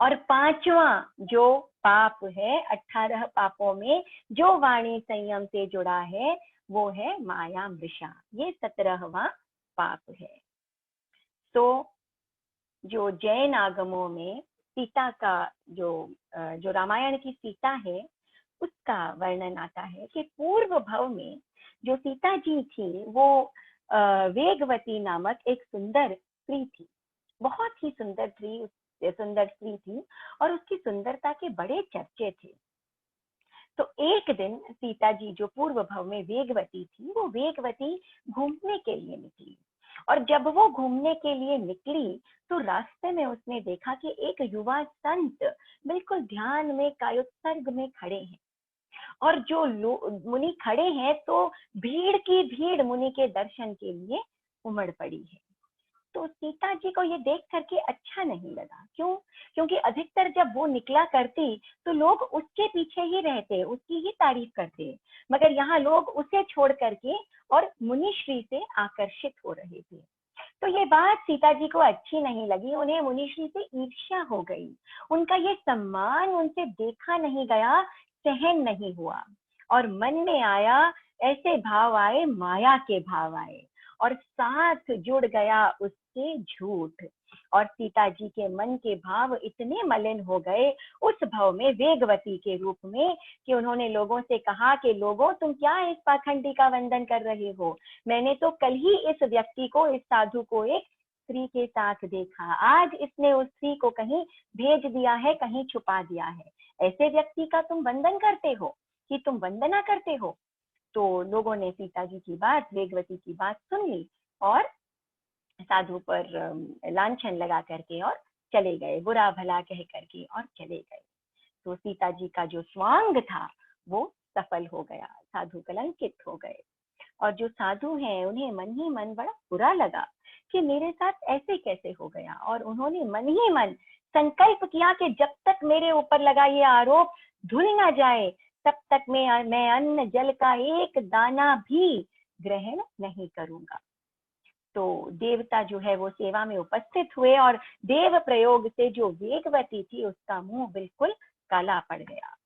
और पांचवा जो पाप है, 18 पापों में जो वाणी संयम से जुड़ा है वो है माया मृषा, ये 17वां पाप है। तो जो जैन आगमों में सीता का जो रामायण की सीता है उसका वर्णन आता है कि पूर्व भव में जो सीता जी थी वो वेगवती नामक एक सुंदर स्त्री थी, बहुत ही सुंदर स्त्री थी और उसकी सुंदरता के बड़े चर्चे थे। तो एक दिन सीता जी जो पूर्व भव में वेगवती थी, वो वेगवती घूमने के लिए निकली, और जब वो घूमने के लिए निकली तो रास्ते में उसने देखा कि एक युवा संत बिल्कुल ध्यान में कायोत्सर्ग में खड़े हैं, और जो मुनि खड़े हैं तो भीड़ की भीड़ मुनि के दर्शन के लिए उमड़ पड़ी है। तो सीता जी को ये देख करके अच्छा नहीं लगा। क्यों? क्योंकि अधिकतर जब वो निकला करती तो लोग उसके पीछे ही रहते, उसकी ही तारीफ करते, मगर यहाँ लोग उसे छोड़ करके और मुनिश्री से आकर्षित हो रहे थे। तो ये बात सीता जी को अच्छी नहीं लगी, उन्हें मुनिश्री से ईर्ष्या हो गई, उनका ये सम्मान उनसे देखा नहीं गया, सहन नहीं हुआ, और मन में आया, ऐसे भाव आए, माया के भाव आए, और साथ जुड़ गया उसके झूठ, और सीता जी के मन के भाव इतने मलिन हो गए उस भव में वेगवती के रूप में कि उन्होंने लोगों से कहा कि लोगों तुम क्या इस पाखंडी का वंदन कर रहे हो? मैंने तो कल ही इस व्यक्ति को, इस साधु को एक स्त्री के साथ देखा, आज इसने उस स्त्री को कहीं भेज दिया है, कहीं छुपा दिया है, ऐसे व्यक्ति का तुम वंदन करते हो कि तुम वंदना करते हो? तो लोगों ने सीता जी की बात, वेगवती की बात सुन ली और साधु पर लांछन लगा करके और चले गए, बुरा भला कह करके और चले गए। तो सीता जी का जो स्वांग था वो सफल हो गया, साधु कलंकित हो गए। और जो साधु हैं उन्हें मन ही मन बड़ा बुरा लगा कि मेरे साथ ऐसे कैसे हो गया, और उन्होंने मन ही मन संकल्प किया कि जब तक मेरे ऊपर लगा ये आरोप धुल ना जाए तब तक मैं अन्न जल का एक दाना भी ग्रहण नहीं करूंगा। तो देवता जो है वो सेवा में उपस्थित हुए और देव प्रयोग से जो वेगवती थी उसका मुंह बिल्कुल काला पड़ गया।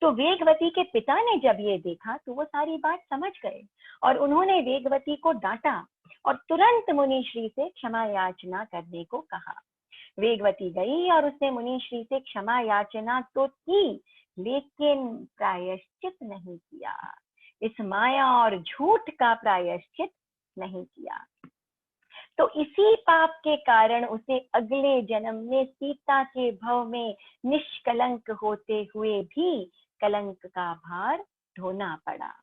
तो वेगवती के पिता ने जब ये देखा तो वो सारी बात समझ गए और उन्होंने वेगवती को डांटा और तुरंत मुनिश्री से क्षमा याचना करने को कहा। वेगवती गई और उसने मुनिश्री से क्षमा याचना तो की, लेकिन प्रायश्चित नहीं किया। इस माया और झूठ का प्रायश्चित नहीं किया। तो इसी पाप के कारण उसे अगले जन्म में सीता के भव में निष्कलंक होते हुए भी कलंक का भार ढोना पड़ा।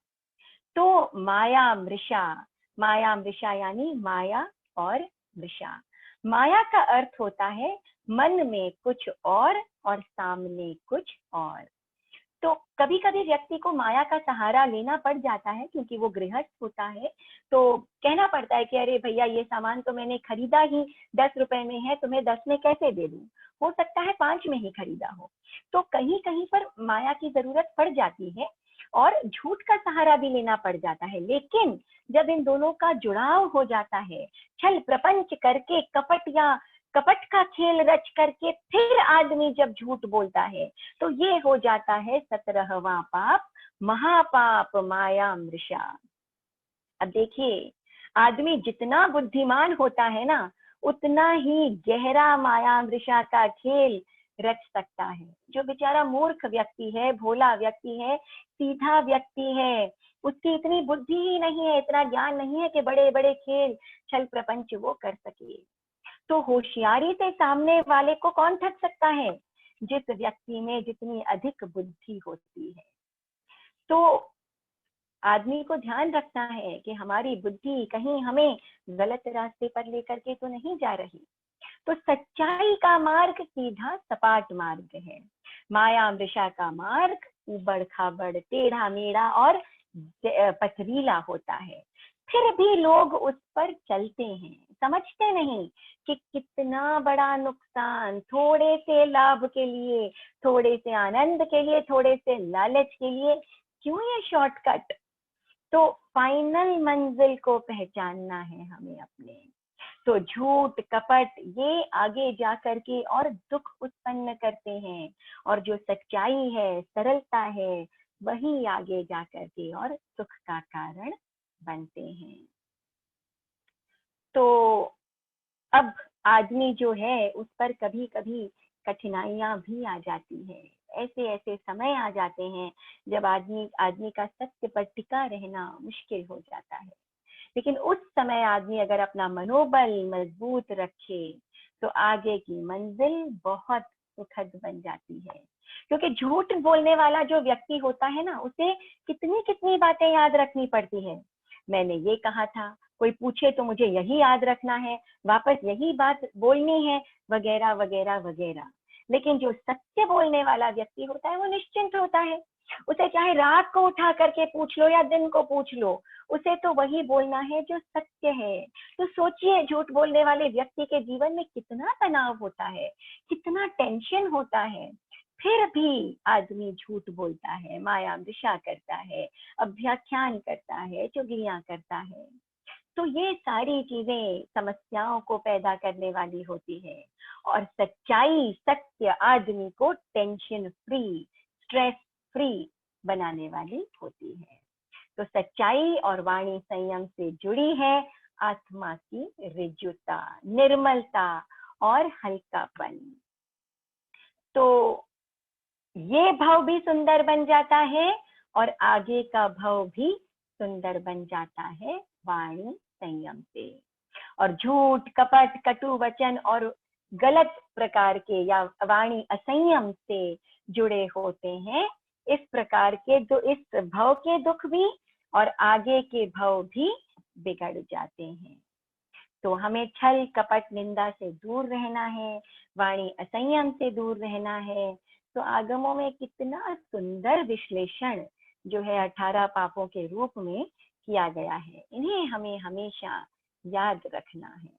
तो माया मृषा यानी माया और मृषा। माया का अर्थ होता है मन में कुछ और सामने कुछ और। तो कभी कभी व्यक्ति को माया का सहारा लेना पड़ जाता है क्योंकि वो गृहस्थ होता है, तो कहना पड़ता है कि अरे भैया ये सामान तो मैंने खरीदा ही 10 रुपए में है, तुम्हें 10 में कैसे दे दूं, हो सकता है 5 में ही खरीदा हो। तो कहीं कहीं पर माया की जरूरत पड़ जाती है और झूठ का सहारा भी लेना पड़ जाता है। लेकिन जब इन दोनों का जुड़ाव हो जाता है, छल प्रपंच करके कपट का खेल रच करके फिर आदमी जब झूठ बोलता है तो ये हो जाता है 17वां पाप, महापाप माया मृषा। अब देखिए, आदमी जितना बुद्धिमान होता है ना उतना ही गहरा माया मृषा का खेल रच सकता है। जो बेचारा मूर्ख व्यक्ति है, भोला व्यक्ति है, सीधा व्यक्ति है, उसकी इतनी बुद्धि ही नहीं है, इतना ज्ञान नहीं है कि बड़े बड़े खेल छल प्रपंच वो कर सके। तो होशियारी से सामने वाले को कौन ठग सकता है? जिस व्यक्ति में जितनी अधिक बुद्धि होती है। तो आदमी को ध्यान रखना है कि हमारी बुद्धि कहीं हमें गलत रास्ते पर लेकर के तो नहीं जा रही। तो सच्चाई का मार्ग सीधा सपाट मार्ग है, माया मृषा का मार्ग उबड़ खाबड़ टेढ़ा मेढ़ा और पथरीला होता है। फिर भी लोग उस पर चलते हैं, समझते नहीं कि कितना बड़ा नुकसान थोड़े से लाभ के लिए, थोड़े से आनंद के लिए, थोड़े से लालच के लिए, क्यों ये शॉर्टकट। तो फाइनल मंजिल को पहचानना है हमें अपने। तो झूठ कपट ये आगे जा करके और दुख उत्पन्न करते हैं और जो सच्चाई है, सरलता है, वही आगे जा करके और सुख का कारण बनते हैं। तो अब आदमी जो है उस पर कभी कभी कठिनाइयां भी आ जाती है। ऐसे ऐसे समय आ जाते हैं जब आदमी का सत्य पर टिका रहना मुश्किल हो जाता है। लेकिन उस समय आदमी अगर अपना मनोबल मजबूत रखे तो आगे की मंजिल बहुत सुखद बन जाती है। क्योंकि झूठ बोलने वाला जो व्यक्ति होता है ना, उसे कितनी कितनी बातें याद रखनी पड़ती है। मैंने ये कहा था, कोई पूछे तो मुझे यही याद रखना है, वापस यही बात बोलनी है, वगैरह वगैरह वगैरह। लेकिन जो सत्य बोलने वाला व्यक्ति होता है वो निश्चिंत होता है। उसे चाहे रात को उठा करके पूछ लो या दिन को पूछ लो, उसे तो वही बोलना है जो सत्य है। तो सोचिए, झूठ बोलने वाले व्यक्ति के जीवन में कितना तनाव होता है, कितना टेंशन होता है, फिर भी आदमी झूठ बोलता है, माया मृषा करता है, अभ्याख्यान करता है, चुगलियां करता है। तो ये सारी चीजें समस्याओं को पैदा करने वाली होती है और सच्चाई, सत्य आदमी को टेंशन फ्री, स्ट्रेस फ्री बनाने वाली होती है। तो सच्चाई और वाणी संयम से जुड़ी है आत्मा की ऋजुता, निर्मलता और हल्कापन। तो ये भाव भी सुंदर बन जाता है और आगे का भाव भी सुंदर बन जाता है वाणी संयम से। और झूठ कपट कटु वचन और गलत प्रकार के या वाणी असंयम से जुड़े होते हैं, इस प्रकार के इस भव के दुख भी और आगे के भव भी बिगड़ जाते हैं। तो हमें छल कपट निंदा से दूर रहना है, वाणी असंयम से दूर रहना है। तो आगमों में कितना सुंदर विश्लेषण जो है 18 पापों के रूप में किया गया है, इन्हें हमें हमेशा याद रखना है।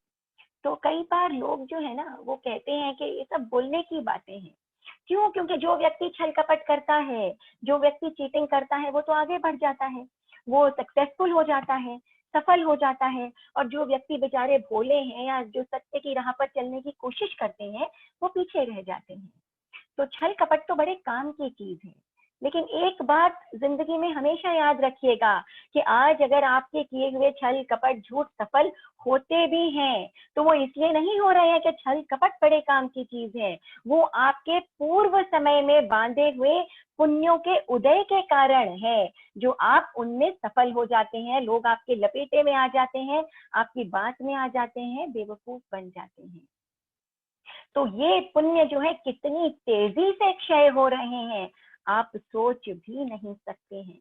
तो कई बार लोग जो है ना वो कहते हैं कि ये सब बोलने की बातें हैं। क्यों? क्योंकि जो व्यक्ति छल कपट करता है, जो व्यक्ति चीटिंग करता है, वो तो आगे बढ़ जाता है, वो सक्सेसफुल हो जाता है, सफल हो जाता है। और जो व्यक्ति बेचारे भोले हैं या जो सत्य की राह पर चलने की कोशिश करते हैं, वो पीछे रह जाते हैं। तो छल कपट तो बड़े काम की चीज है, लेकिन एक बात जिंदगी में हमेशा याद रखिएगा कि आज अगर आपके किए हुए छल कपट झूठ सफल होते भी हैं तो वो इसलिए नहीं हो रहे हैं कि छल कपट बड़े काम की चीज है, वो आपके पूर्व समय में बांधे हुए पुण्यों के उदय के कारण है, जो आप उनमें सफल हो जाते हैं, लोग आपके लपेटे में आ जाते हैं, आपकी बात में आ जाते हैं, बेवकूफ बन जाते हैं। तो ये पुण्य जो है कितनी तेजी से क्षय हो रहे हैं, आप सोच भी नहीं सकते हैं।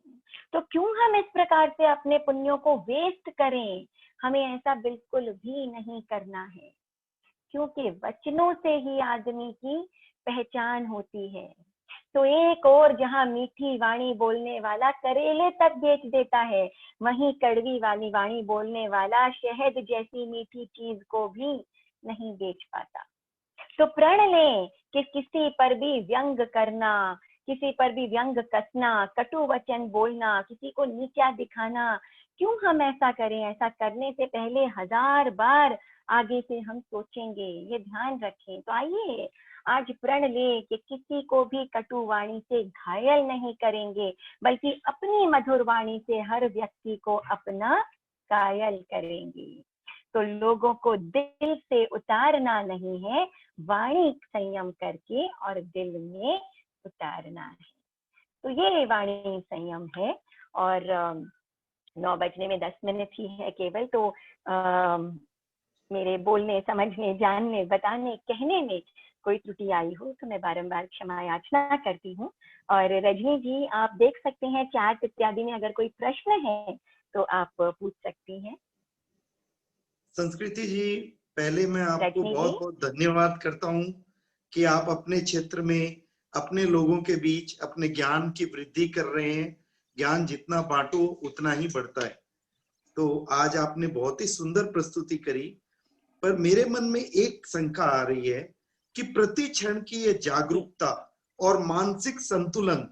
तो क्यों हम इस प्रकार से अपने पुण्यों को वेस्ट करें? हमें ऐसा बिल्कुल भी नहीं करना है, क्योंकि वचनों से ही आदमी की पहचान होती है। तो एक और जहां मीठी वाणी बोलने वाला करेले तक बेच देता है, वहीं कड़वी वाली वाणी बोलने वाला शहद जैसी मीठी चीज को भी नहीं बेच पाता। तो प्रण लें कि किसी पर भी व्यंग करना, किसी पर भी व्यंग कसना, कटु वचन बोलना, किसी को नीचा दिखाना, क्यों हम ऐसा करें? ऐसा करने से पहले 1000 बार आगे से हम सोचेंगे, ये ध्यान रखें। तो आइए आज प्रण ले कि किसी को भी कटु वाणी से घायल नहीं करेंगे, बल्कि अपनी मधुर वाणी से हर व्यक्ति को अपना कायल करेंगे। तो लोगों को दिल से उतारना नहीं है, वाणी संयम करके और दिल में उतारना है। तो ये वाणी संयम है। और 9 बजने में 10 मिनट ही है केवल, तो मेरे बोलने, समझने, जानने, बताने, कहने में कोई त्रुटि आई हो तो मैं बारंबार क्षमा याचना करती हूँ। और रजनी जी, आप देख सकते हैं चैट इत्यादि में अगर कोई प्रश्न है तो आप पूछ सकती हैं। संस्कृति जी, पहले मैं आपको रजनी बहुत जी, बहुत धन्यवाद करता हूं कि आप अपने क्षेत्र में अपने लोगों के बीच अपने ज्ञान की वृद्धि कर रहे हैं। ज्ञान जितना बांटो उतना ही बढ़ता है। तो आज आपने बहुत ही सुंदर प्रस्तुति करी, पर मेरे मन में एक शंका आ रही है कि प्रति क्षण की ये जागरूकता और मानसिक संतुलन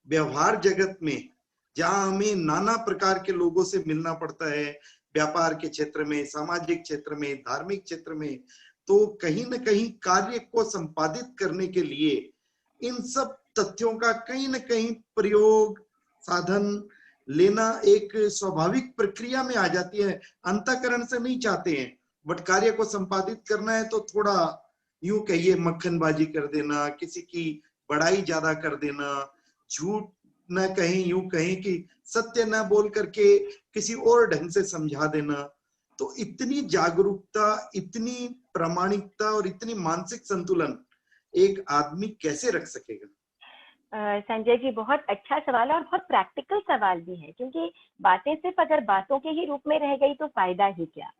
व्यवहार जगत में, जहां हमें नाना प्रकार के लोगों से मिलना पड़ता है, व्यापार के क्षेत्र में, सामाजिक क्षेत्र में, धार्मिक क्षेत्र में, तो कहीं न कहीं कार्य को संपादित करने के लिए इन सब तथ्यों का कहीं न कहीं प्रयोग, साधन लेना एक स्वाभाविक प्रक्रिया में आ जाती है। अंतःकरण से नहीं चाहते हैं, बट कार्य को संपादित करना है तो थोड़ा यूं कहिए मक्खनबाजी कर देना, किसी की बड़ाई ज्यादा कर देना, झूठ न कहें, यूं कहें कि सत्य न बोल करके किसी और ढंग से समझा देना। तो इतनी जागरूकता, इतनी प्रामाणिकता और इतनी मानसिक संतुलन एक आदमी कैसे रख सकेगा? संजय जी, बहुत अच्छा सवाल है और बहुत प्रैक्टिकल सवाल भी है, क्योंकि बातें सिर्फ अगर बातों के ही रूप में रह गई तो फायदा ही क्या।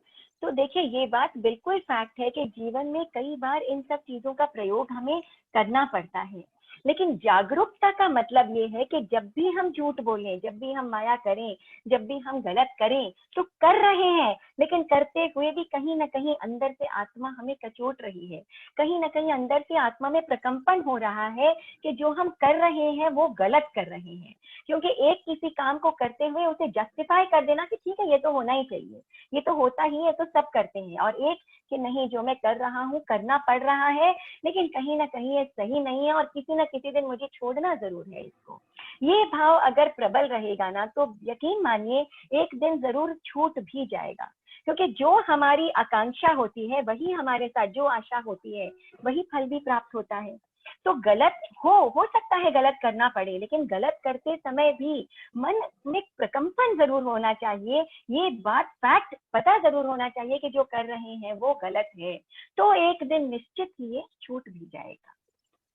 तो देखिए, ये बात बिल्कुल फैक्ट है कि जीवन में कई बार इन सब चीजों का प्रयोग हमें करना पड़ता है, लेकिन जागरूकता का मतलब ये है कि जब भी हम झूठ बोलें, जब भी हम माया करें, जब भी हम गलत करें, तो कर रहे हैं, लेकिन करते हुए भी कहीं ना कहीं अंदर से आत्मा हमें कचोट रही है, कहीं ना कहीं अंदर से आत्मा में प्रकंपन हो रहा है कि जो हम कर रहे हैं वो गलत कर रहे हैं। क्योंकि एक किसी काम को करते हुए उसे जस्टिफाई कर देना कि ठीक है, ये तो होना ही चाहिए, ये तो होता ही है, तो सब करते हैं, और एक कि नहीं, जो मैं कर रहा हूँ करना पड़ रहा है, लेकिन कहीं ना कहीं ये सही नहीं है और किसी ना किसी दिन मुझे छोड़ना जरूर है इसको। ये भाव अगर प्रबल रहेगा ना, तो यकीन मानिए एक दिन जरूर छूट भी जाएगा, क्योंकि जो हमारी आकांक्षा होती है वही हमारे साथ, जो आशा होती है वही फल भी प्राप्त होता है। तो गलत हो सकता है गलत करना पड़े, लेकिन गलत करते समय भी मन में प्रकंपन जरूर होना चाहिए, ये बात फैक्ट पता जरूर होना चाहिए कि जो कर रहे हैं वो गलत है, तो एक दिन निश्चित ही ये छूट भी जाएगा।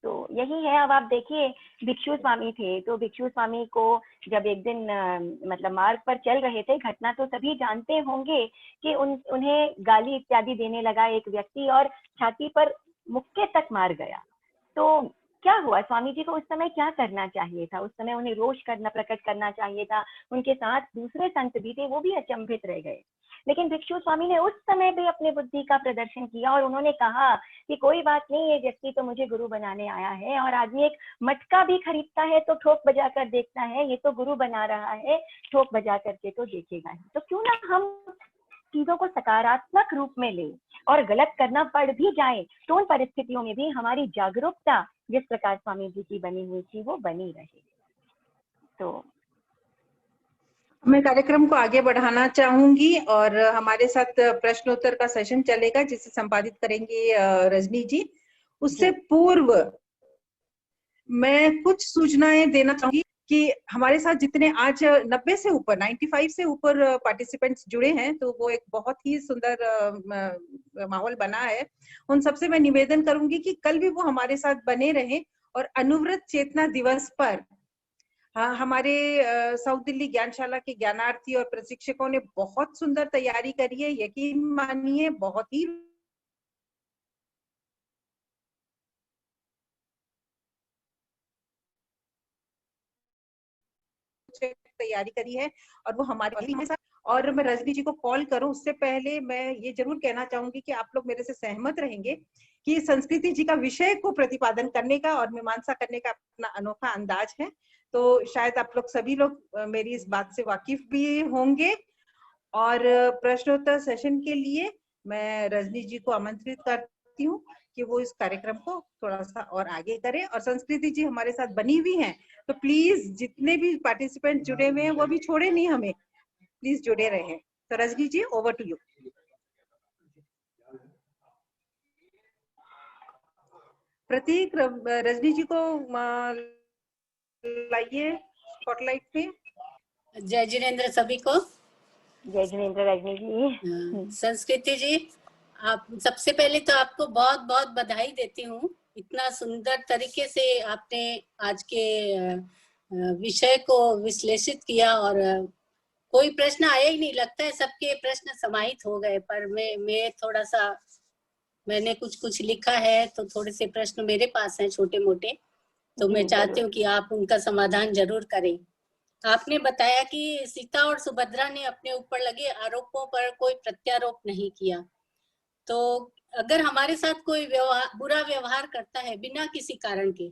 तो यही है। अब आप देखिए, भिक्षु स्वामी थे, तो भिक्षु स्वामी को जब एक दिन मतलब मार्ग पर चल रहे थे, घटना तो सभी जानते होंगे कि उन्हें गाली इत्यादि देने लगा एक व्यक्ति और छाती पर मुक्के तक मार गया। तो क्या हुआ? स्वामी जी को उस समय क्या करना चाहिए था? उस समय उन्हें रोष प्रकट करना चाहिए था। उनके साथ दूसरे संत भी थे, वो भी अचंभित रह गए। लेकिन भिक्षु स्वामी ने उस समय भी अपनी बुद्धि का प्रदर्शन किया और उन्होंने कहा कि कोई बात नहीं, ये व्यक्ति तो मुझे गुरु बनाने आया है, और आदमी एक मटका भी खरीदता है तो ठोक बजा कर देखता है, ये तो गुरु बना रहा है, ठोक बजा करके तो देखेगा ही। तो क्यों ना हम चीजों को सकारात्मक रूप में ले, और गलत करना पड़ भी जाए तो उन परिस्थितियों में भी हमारी जागरूकता जिस प्रकार स्वामी जी की बनी हुई थी वो बनी रहे। तो मैं कार्यक्रम को आगे बढ़ाना चाहूंगी और हमारे साथ प्रश्नोत्तर का सेशन चलेगा जिसे संपादित करेंगे रजनी जी। उससे पूर्व मैं कुछ सूचनाएं देना चाहूंगी कि हमारे साथ जितने आज 90 से ऊपर 95 से ऊपर पार्टिसिपेंट्स जुड़े हैं, तो वो एक बहुत ही सुंदर माहौल बना है। उन सबसे मैं निवेदन करूंगी कि कल भी वो हमारे साथ बने रहें और अनुव्रत चेतना दिवस पर हमारे साउथ दिल्ली ज्ञानशाला के ज्ञानार्थी और प्रशिक्षकों ने बहुत सुंदर तैयारी करी है। यकीन मानिए बहुत ही तैयारी करी है और वो हमारे साथ। और मैं रजनी जी को कॉल करूं उससे पहले मैं ये जरूर कहना चाहूंगी कि आप लोग मेरे से सहमत रहेंगे कि संस्कृति जी का विषय को प्रतिपादन करने का और मीमांसा करने का अपना अनोखा अंदाज है। तो शायद आप लोग सभी लोग मेरी इस बात से वाकिफ भी होंगे। और प्रश्नोत्तर सेशन के लिए मैं रजनी जी को आमंत्रित करती हूँ कि वो इस कार्यक्रम को थोड़ा सा और आगे करें। और संस्कृति जी हमारे साथ बनी हुई हैं, तो प्लीज जितने भी पार्टिसिपेंट जुड़े हुए हैं वो भी छोड़े नहीं, हमें प्लीज जुड़े रहें। तो रजनी जी, ओवर टू यू। प्रतीक, रजनी जी को लाइए स्पॉटलाइट पे। जय जिनेंद्र सभी को। जय जिनेंद्र रजनी जी। संस्कृति जी, आप सबसे पहले तो आपको बहुत बहुत बधाई देती हूँ। इतना सुंदर तरीके से आपने आज के विषय को विश्लेषित किया और कोई प्रश्न आया ही नहीं, लगता है सबके प्रश्न समाहित हो गए। पर मैं थोड़ा सा, मैंने कुछ लिखा है तो थोड़े से प्रश्न मेरे पास हैं छोटे मोटे, तो मैं चाहती हूँ कि आप उनका समाधान जरूर करें। आपने बताया कि सीता और सुभद्रा ने अपने ऊपर लगे आरोपों पर कोई प्रत्यारोप नहीं किया। तो अगर हमारे साथ कोई बुरा व्यवहार करता है बिना किसी कारण के,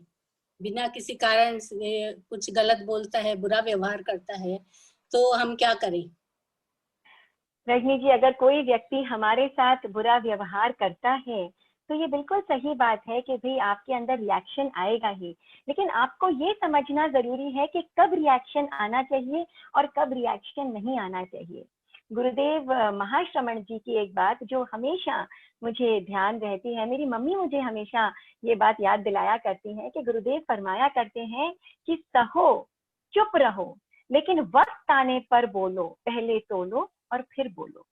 बिना किसी कारण से कुछ गलत बोलता है, बुरा व्यवहार करता है, तो हम क्या करें? रजनी जी, अगर कोई व्यक्ति हमारे साथ बुरा व्यवहार करता है तो ये बिल्कुल सही बात है कि भाई आपके अंदर रिएक्शन आएगा ही, लेकिन आपको ये समझना जरूरी है कि कब रिएक्शन आना चाहिए और कब रिएक्शन नहीं आना चाहिए। गुरुदेव महाश्रमण जी की एक बात जो हमेशा मुझे ध्यान रहती है, मेरी मम्मी मुझे हमेशा ये बात याद दिलाया करती है कि गुरुदेव फरमाया करते हैं कि सहो, चुप रहो, लेकिन वक्त आने पर बोलो, पहले तोलो और फिर बोलो।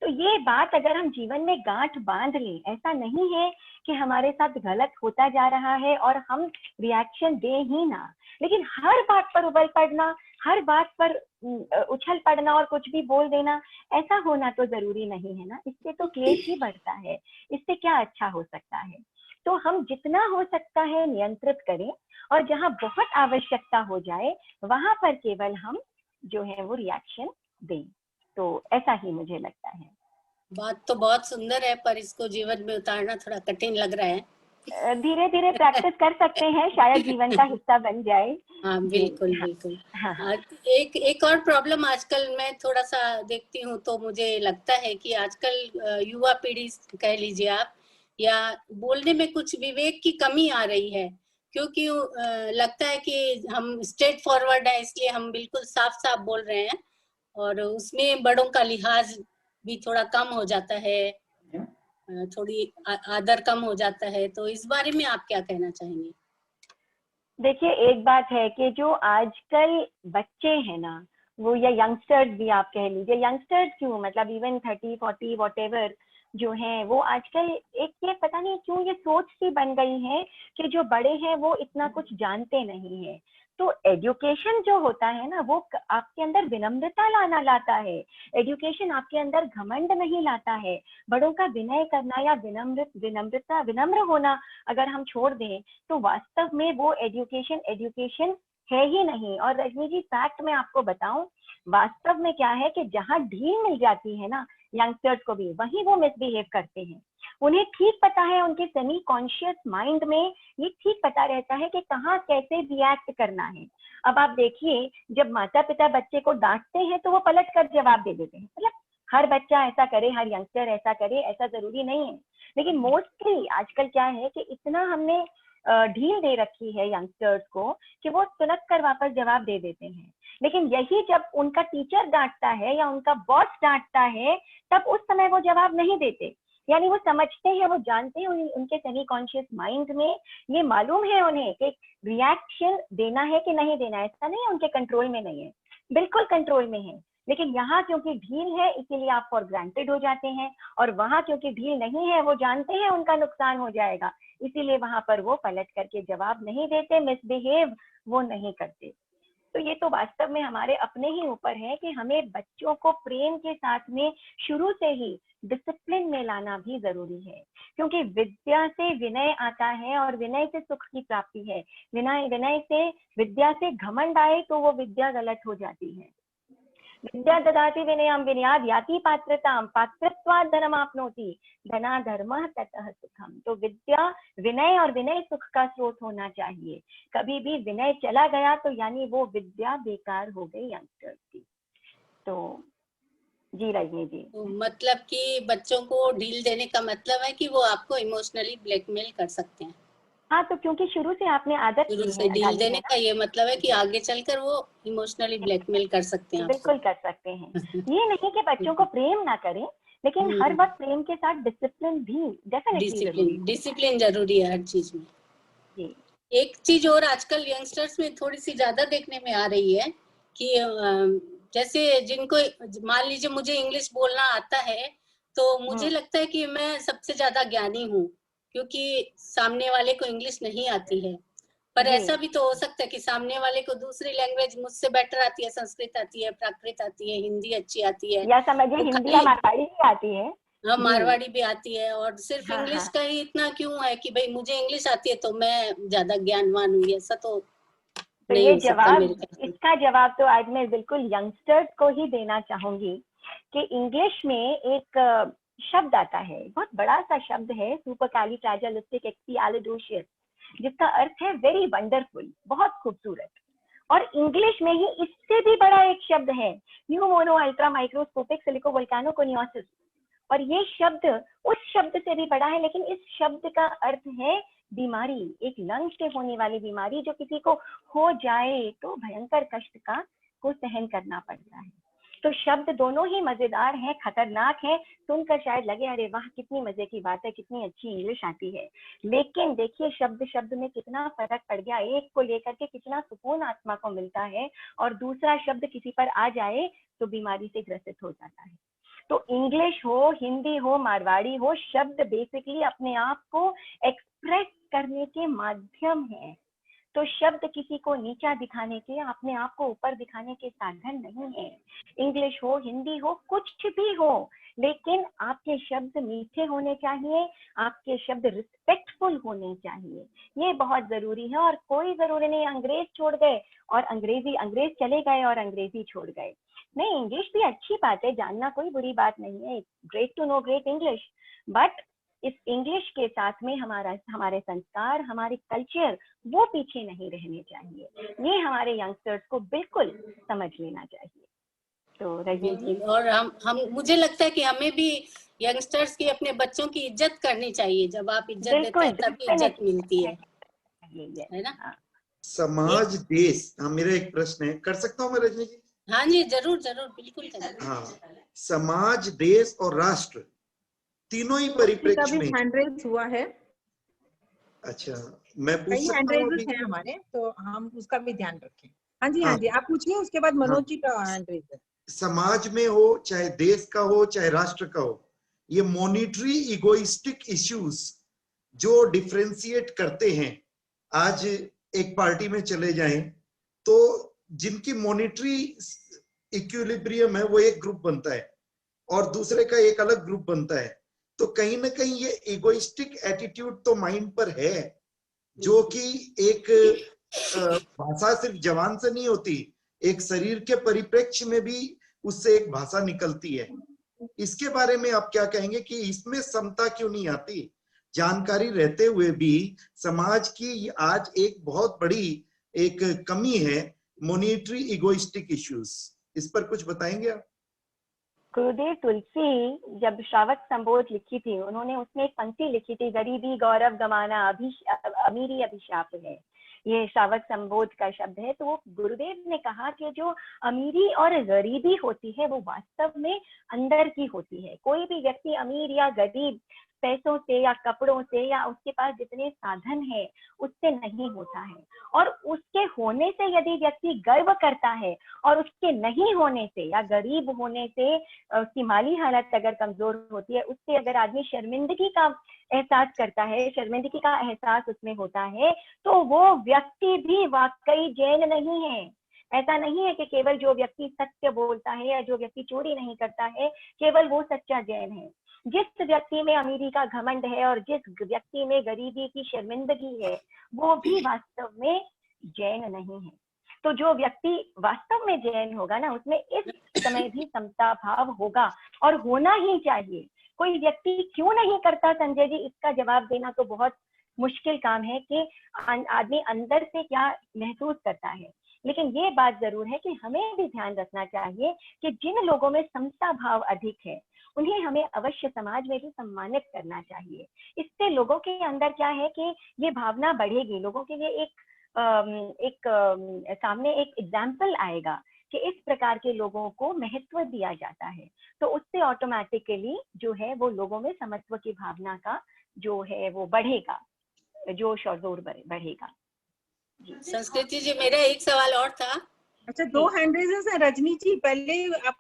तो ये बात अगर हम जीवन में गांठ बांध लें, ऐसा नहीं है कि हमारे साथ गलत होता जा रहा है और हम रिएक्शन दे ही ना, लेकिन हर बात पर उबल पड़ना, हर बात पर उछल पड़ना और कुछ भी बोल देना, ऐसा होना तो जरूरी नहीं है ना। इससे तो क्लेश ही बढ़ता है, इससे क्या अच्छा हो सकता है। तो हम जितना हो सकता है नियंत्रित करें और जहां बहुत आवश्यकता हो जाए वहां पर केवल हम जो है वो रिएक्शन दें। तो ऐसा ही मुझे लगता है। बात तो बहुत सुंदर है, पर इसको जीवन में उतारना थोड़ा कठिन लग रहा है। धीरे धीरे प्रैक्टिस कर सकते हैं, शायद जीवन का हिस्सा बन जाए। हाँ बिल्कुल बिल्कुल। हाँ। एक और प्रॉब्लम आजकल मैं थोड़ा सा देखती हूँ, तो मुझे लगता है कि आजकल युवा पीढ़ी कह लीजिए आप, या बोलने में कुछ विवेक की कमी आ रही है, क्योंकि लगता है कि हम स्ट्रेट फॉरवर्ड है, इसलिए हम बिल्कुल साफ साफ बोल रहे हैं और उसमें बड़ों का लिहाज भी थोड़ा कम हो जाता है, थोड़ी आदर कम हो जाता है। तो इस बारे में आप क्या कहना चाहेंगे? देखिए, एक बात है कि जो आजकल बच्चे हैं ना, वो या यंगस्टर्स भी आप कह लीजिए, यंगस्टर्स क्यों, मतलब इवन 30, 40 व्हाटएवर जो हैं, वो आजकल एक ये पता नहीं क्यों ये सोच सी बन गई है कि जो बड़े हैं वो इतना कुछ जानते नहीं है। तो एजुकेशन जो होता है ना, वो आपके अंदर विनम्रता लाना लाता है। एजुकेशन आपके अंदर घमंड नहीं लाता है। बड़ों का विनय करना या विनम्र होना अगर हम छोड़ दें तो वास्तव में वो एजुकेशन है ही नहीं। और रजनी जी, फैक्ट मैं आपको बताऊं, वास्तव में क्या है कि जहां ढील मिल जाती है ना यंगस्टर्स को भी, वहीं वो मिसबिहेव करते हैं। उन्हें ठीक पता है, उनके सेमी कॉन्शियस माइंड में ये ठीक पता रहता है कि कहाँ कैसे रिएक्ट करना है। अब आप देखिए, जब माता पिता बच्चे को डांटते हैं तो वो पलट कर जवाब दे देते हैं। मतलब हर बच्चा ऐसा करे, हर यंगस्टर ऐसा करे, ऐसा जरूरी नहीं है, लेकिन मोस्टली आजकल क्या है कि इतना हमने ढील दे रखी है यंगस्टर्स को कि वो तुरंत कर वापस जवाब दे देते हैं। लेकिन यही जब उनका टीचर डांटता है या उनका बॉस डांटता है, तब उस समय वो जवाब नहीं देते। यानी वो समझते हैं, वो जानते हैं, उनके सेमी कॉन्शियस माइंड में ये मालूम है उन्हें कि रिएक्शन देना है कि नहीं देना है। ऐसा नहीं है उनके कंट्रोल में नहीं है, बिल्कुल कंट्रोल में है, लेकिन यहाँ क्योंकि ढील है इसीलिए आप फॉर ग्रांटेड हो जाते हैं, और वहां क्योंकि ढील नहीं है, वो जानते हैं उनका नुकसान हो जाएगा, इसीलिए वहां पर वो पलट करके जवाब नहीं देते, मिसबिहेव वो नहीं करते। तो ये तो वास्तव में हमारे अपने ही ऊपर है कि हमें बच्चों को प्रेम के साथ में शुरू से ही डिसिप्लिन में लाना भी जरूरी है, क्योंकि विद्या से विनय आता है और विनय से सुख की प्राप्ति है। विनय से, विद्या से घमंड आए तो वो विद्या गलत हो जाती है। विद्या ददाति विनयम विनयाद याति पात्रताम पात्रत्वाद धनम आपनोति धना धर्मः ततः सुखम। तो विद्या, विनय और विनय सुख का स्रोत होना चाहिए। कभी भी विनय चला गया तो यानी वो विद्या बेकार हो गई यंगस्टर्स की। तो जी रजनी जी, तो मतलब कि बच्चों को ढील देने का मतलब है कि वो आपको इमोशनली ब्लैकमेल कर सकते हैं। हाँ, तो क्योंकि शुरू से आपने आदत शुरू से ढील देने का ये मतलब है कि आगे चलकर वो इमोशनली ब्लैकमेल कर सकते हैं। बिल्कुल कर सकते हैं। ये नहीं कि बच्चों को प्रेम ना करें, लेकिन हर वक्त प्रेम के साथ डिसिप्लिन भी डेफिनेटली डिसिप्लिन जरूरी है हर चीज में। जी। एक चीज और आजकल यंगस्टर्स में थोड़ी सी ज्यादा देखने में आ रही है कि जैसे जिनको, मान लीजिए मुझे इंग्लिश बोलना आता है तो मुझे लगता है कि मैं सबसे ज्यादा ज्ञानी हूँ, क्योंकि सामने वाले को इंग्लिश नहीं आती है। पर ऐसा भी तो हो सकता है कि सामने वाले को दूसरी लैंग्वेज मुझसे बेटर आती है, संस्कृत आती है, प्राकृत आती है, हिंदी अच्छी आती है, या समझिए हिंदी या मारवाड़ी भी आती है। हाँ, मारवाड़ी भी आती है, और सिर्फ इंग्लिश का ही इतना क्यों है कि भाई मुझे इंग्लिश आती है तो मैं ज्यादा ज्ञानवान हूँ, ऐसा तो ये जवाब, इसका जवाब तो आज मैं बिल्कुल यंगस्टर्स को ही देना चाहूंगी कि इंग्लिश में एक शब्द आता है, बहुत बड़ा सा शब्द है, सुपरकैलिफ्रैजिलिस्टिक्एक्सपिएलिडोशियस, जिसका अर्थ है वेरी वंडरफुल, बहुत खूबसूरत। और इंग्लिश में ही इससे भी बड़ा एक शब्द है, न्यू मोनो अल्ट्रा माइक्रोस्कोपिक सिलिकोवोल्केनोकोनियोसिस, और ये शब्द उस शब्द से भी बड़ा है, लेकिन इस शब्द का अर्थ है बीमारी, एक लंग्स से होने वाली बीमारी जो किसी को हो जाए तो भयंकर कष्ट को सहन करना पड़ता है। तो शब्द दोनों ही मजेदार हैं, खतरनाक हैं, सुनकर शायद लगे अरे वाह कितनी मजे की बात है, कितनी अच्छी इंग्लिश आती है, लेकिन देखिए शब्द शब्द में कितना फर्क पड़ गया, एक को लेकर के कितना सुकून आत्मा को मिलता है, और दूसरा शब्द किसी पर आ जाए तो बीमारी से ग्रसित हो जाता है। तो इंग्लिश हो, हिंदी हो, मारवाड़ी हो, शब्द बेसिकली अपने आप को एक्सप्रेस करने के माध्यम है। तो शब्द किसी को नीचा दिखाने के, अपने आप को ऊपर दिखाने के साधन नहीं है। इंग्लिश हो, हिंदी हो, कुछ भी हो, लेकिन आपके शब्द मीठे होने चाहिए, आपके शब्द रिस्पेक्टफुल होने चाहिए, ये बहुत जरूरी है। और कोई जरूरी नहीं अंग्रेज छोड़ गए और अंग्रेज चले गए और अंग्रेजी छोड़ गए, नहीं, इंग्लिश भी अच्छी बात है, जानना कोई बुरी बात नहीं है, great to know great English, but इस इंग्लिश के साथ में हमारे संस्कार, हमारे कल्चर वो पीछे नहीं रहने चाहिए, ये हमारे यंगस्टर्स को बिल्कुल समझ लेना चाहिए। तो रजनी, और हम मुझे लगता है कि हमें भी यंगस्टर्स की अपने बच्चों की इज्जत करनी चाहिए, जब आप इज्जत देते हैं तभी इज्जत मिलती है ना। समाज देश, हाँ मेरा एक प्रश्न है, कर सकता हूँ मैं रजनी जी? हाँ जी, जरूर जरूर, बिल्कुल करें। हाँ, समाज, देश और राष्ट्र तीनों ही परिप्रेक्ष्य में हैंड रेज हुआ है। अच्छा, मैं पूछ सकता हूँ अभी? हैं हमारे, तो हम उसका भी ध्यान रखें। हाँ जी, हाँ जी, आप पूछिए, उसके बाद मनोज जी का हैंड रेज है। समाज में हो, चाहे देश का हो, चाहे राष्ट्र का हो, ये मॉनिटरी इगोइस्टिक इश्यूज जो डिफरेंशिएट करते हैं, आज एक पार्टी में चले जाएं तो जिनकी मॉनिटरी इक्विलिब्रियम है वो एक ग्रुप बनता है और दूसरे का एक अलग ग्रुप बनता है, तो कहीं ना कहीं ये इगोइस्टिक एटीट्यूड तो माइंड पर है, जो कि एक भाषा सिर्फ जबान से नहीं होती, एक शरीर के परिप्रेक्ष्य में भी उससे एक भाषा निकलती है। इसके बारे में आप क्या कहेंगे कि इसमें समता क्यों नहीं आती? जानकारी रहते हुए भी समाज की आज एक बहुत बड़ी एक कमी है, मॉनिटरी इगोइस्टिक इश्यूज। इस पर कुछ बताएंगे आप? गुरुदेव तुलसी जब श्रावक संबोध लिखी थी, उन्होंने उसमें एक पंक्ति लिखी थी, गरीबी गौरव गमाना अमीरी अभिशाप है। ये श्रावक संबोध का शब्द है। तो वो गुरुदेव ने कहा कि जो अमीरी और गरीबी होती है वो वास्तव में अंदर की होती है। कोई भी व्यक्ति अमीर या गरीब पैसों से या कपड़ों से या उसके पास जितने साधन है उससे नहीं होता है, और उसके होने से यदि व्यक्ति गर्व करता है और उसके नहीं होने से या गरीब होने से उसकी माली हालत अगर कमजोर होती है, उससे अगर आदमी शर्मिंदगी का एहसास करता है, शर्मिंदगी का एहसास उसमें होता है, तो वो व्यक्ति भी वाकई जैन नहीं है। ऐसा नहीं है कि केवल जो व्यक्ति सत्य बोलता है या जो व्यक्ति चोरी नहीं करता है केवल वो सच्चा जैन है। जिस व्यक्ति में अमीरी का घमंड है और जिस व्यक्ति में गरीबी की शर्मिंदगी है वो भी वास्तव में जैन नहीं है। तो जो व्यक्ति वास्तव में जैन होगा ना, उसमें इस समय भी समता भाव होगा और होना ही चाहिए। कोई व्यक्ति क्यों नहीं करता संजय जी, इसका जवाब देना तो बहुत मुश्किल काम है कि आदमी अंदर से क्या महसूस करता है। लेकिन ये बात जरूर है कि हमें भी ध्यान रखना चाहिए कि जिन लोगों में समता भाव अधिक है उन्हें हमें अवश्य समाज में भी सम्मानित करना चाहिए। इससे लोगों के अंदर क्या है कि ये भावना बढ़ेगी, लोगों के लिए सामने एक एग्जाम्पल आएगा कि इस प्रकार के लोगों को महत्व दिया जाता है। तो उससे ऑटोमेटिकली जो है वो लोगों में समत्व की भावना का जो है वो बढ़ेगा, जोश और जोर बढ़ेगा। संस्कृति जी, मेरा एक सवाल और था। अच्छा, 2 हैंड रेजेस है रजनी जी, पहले आप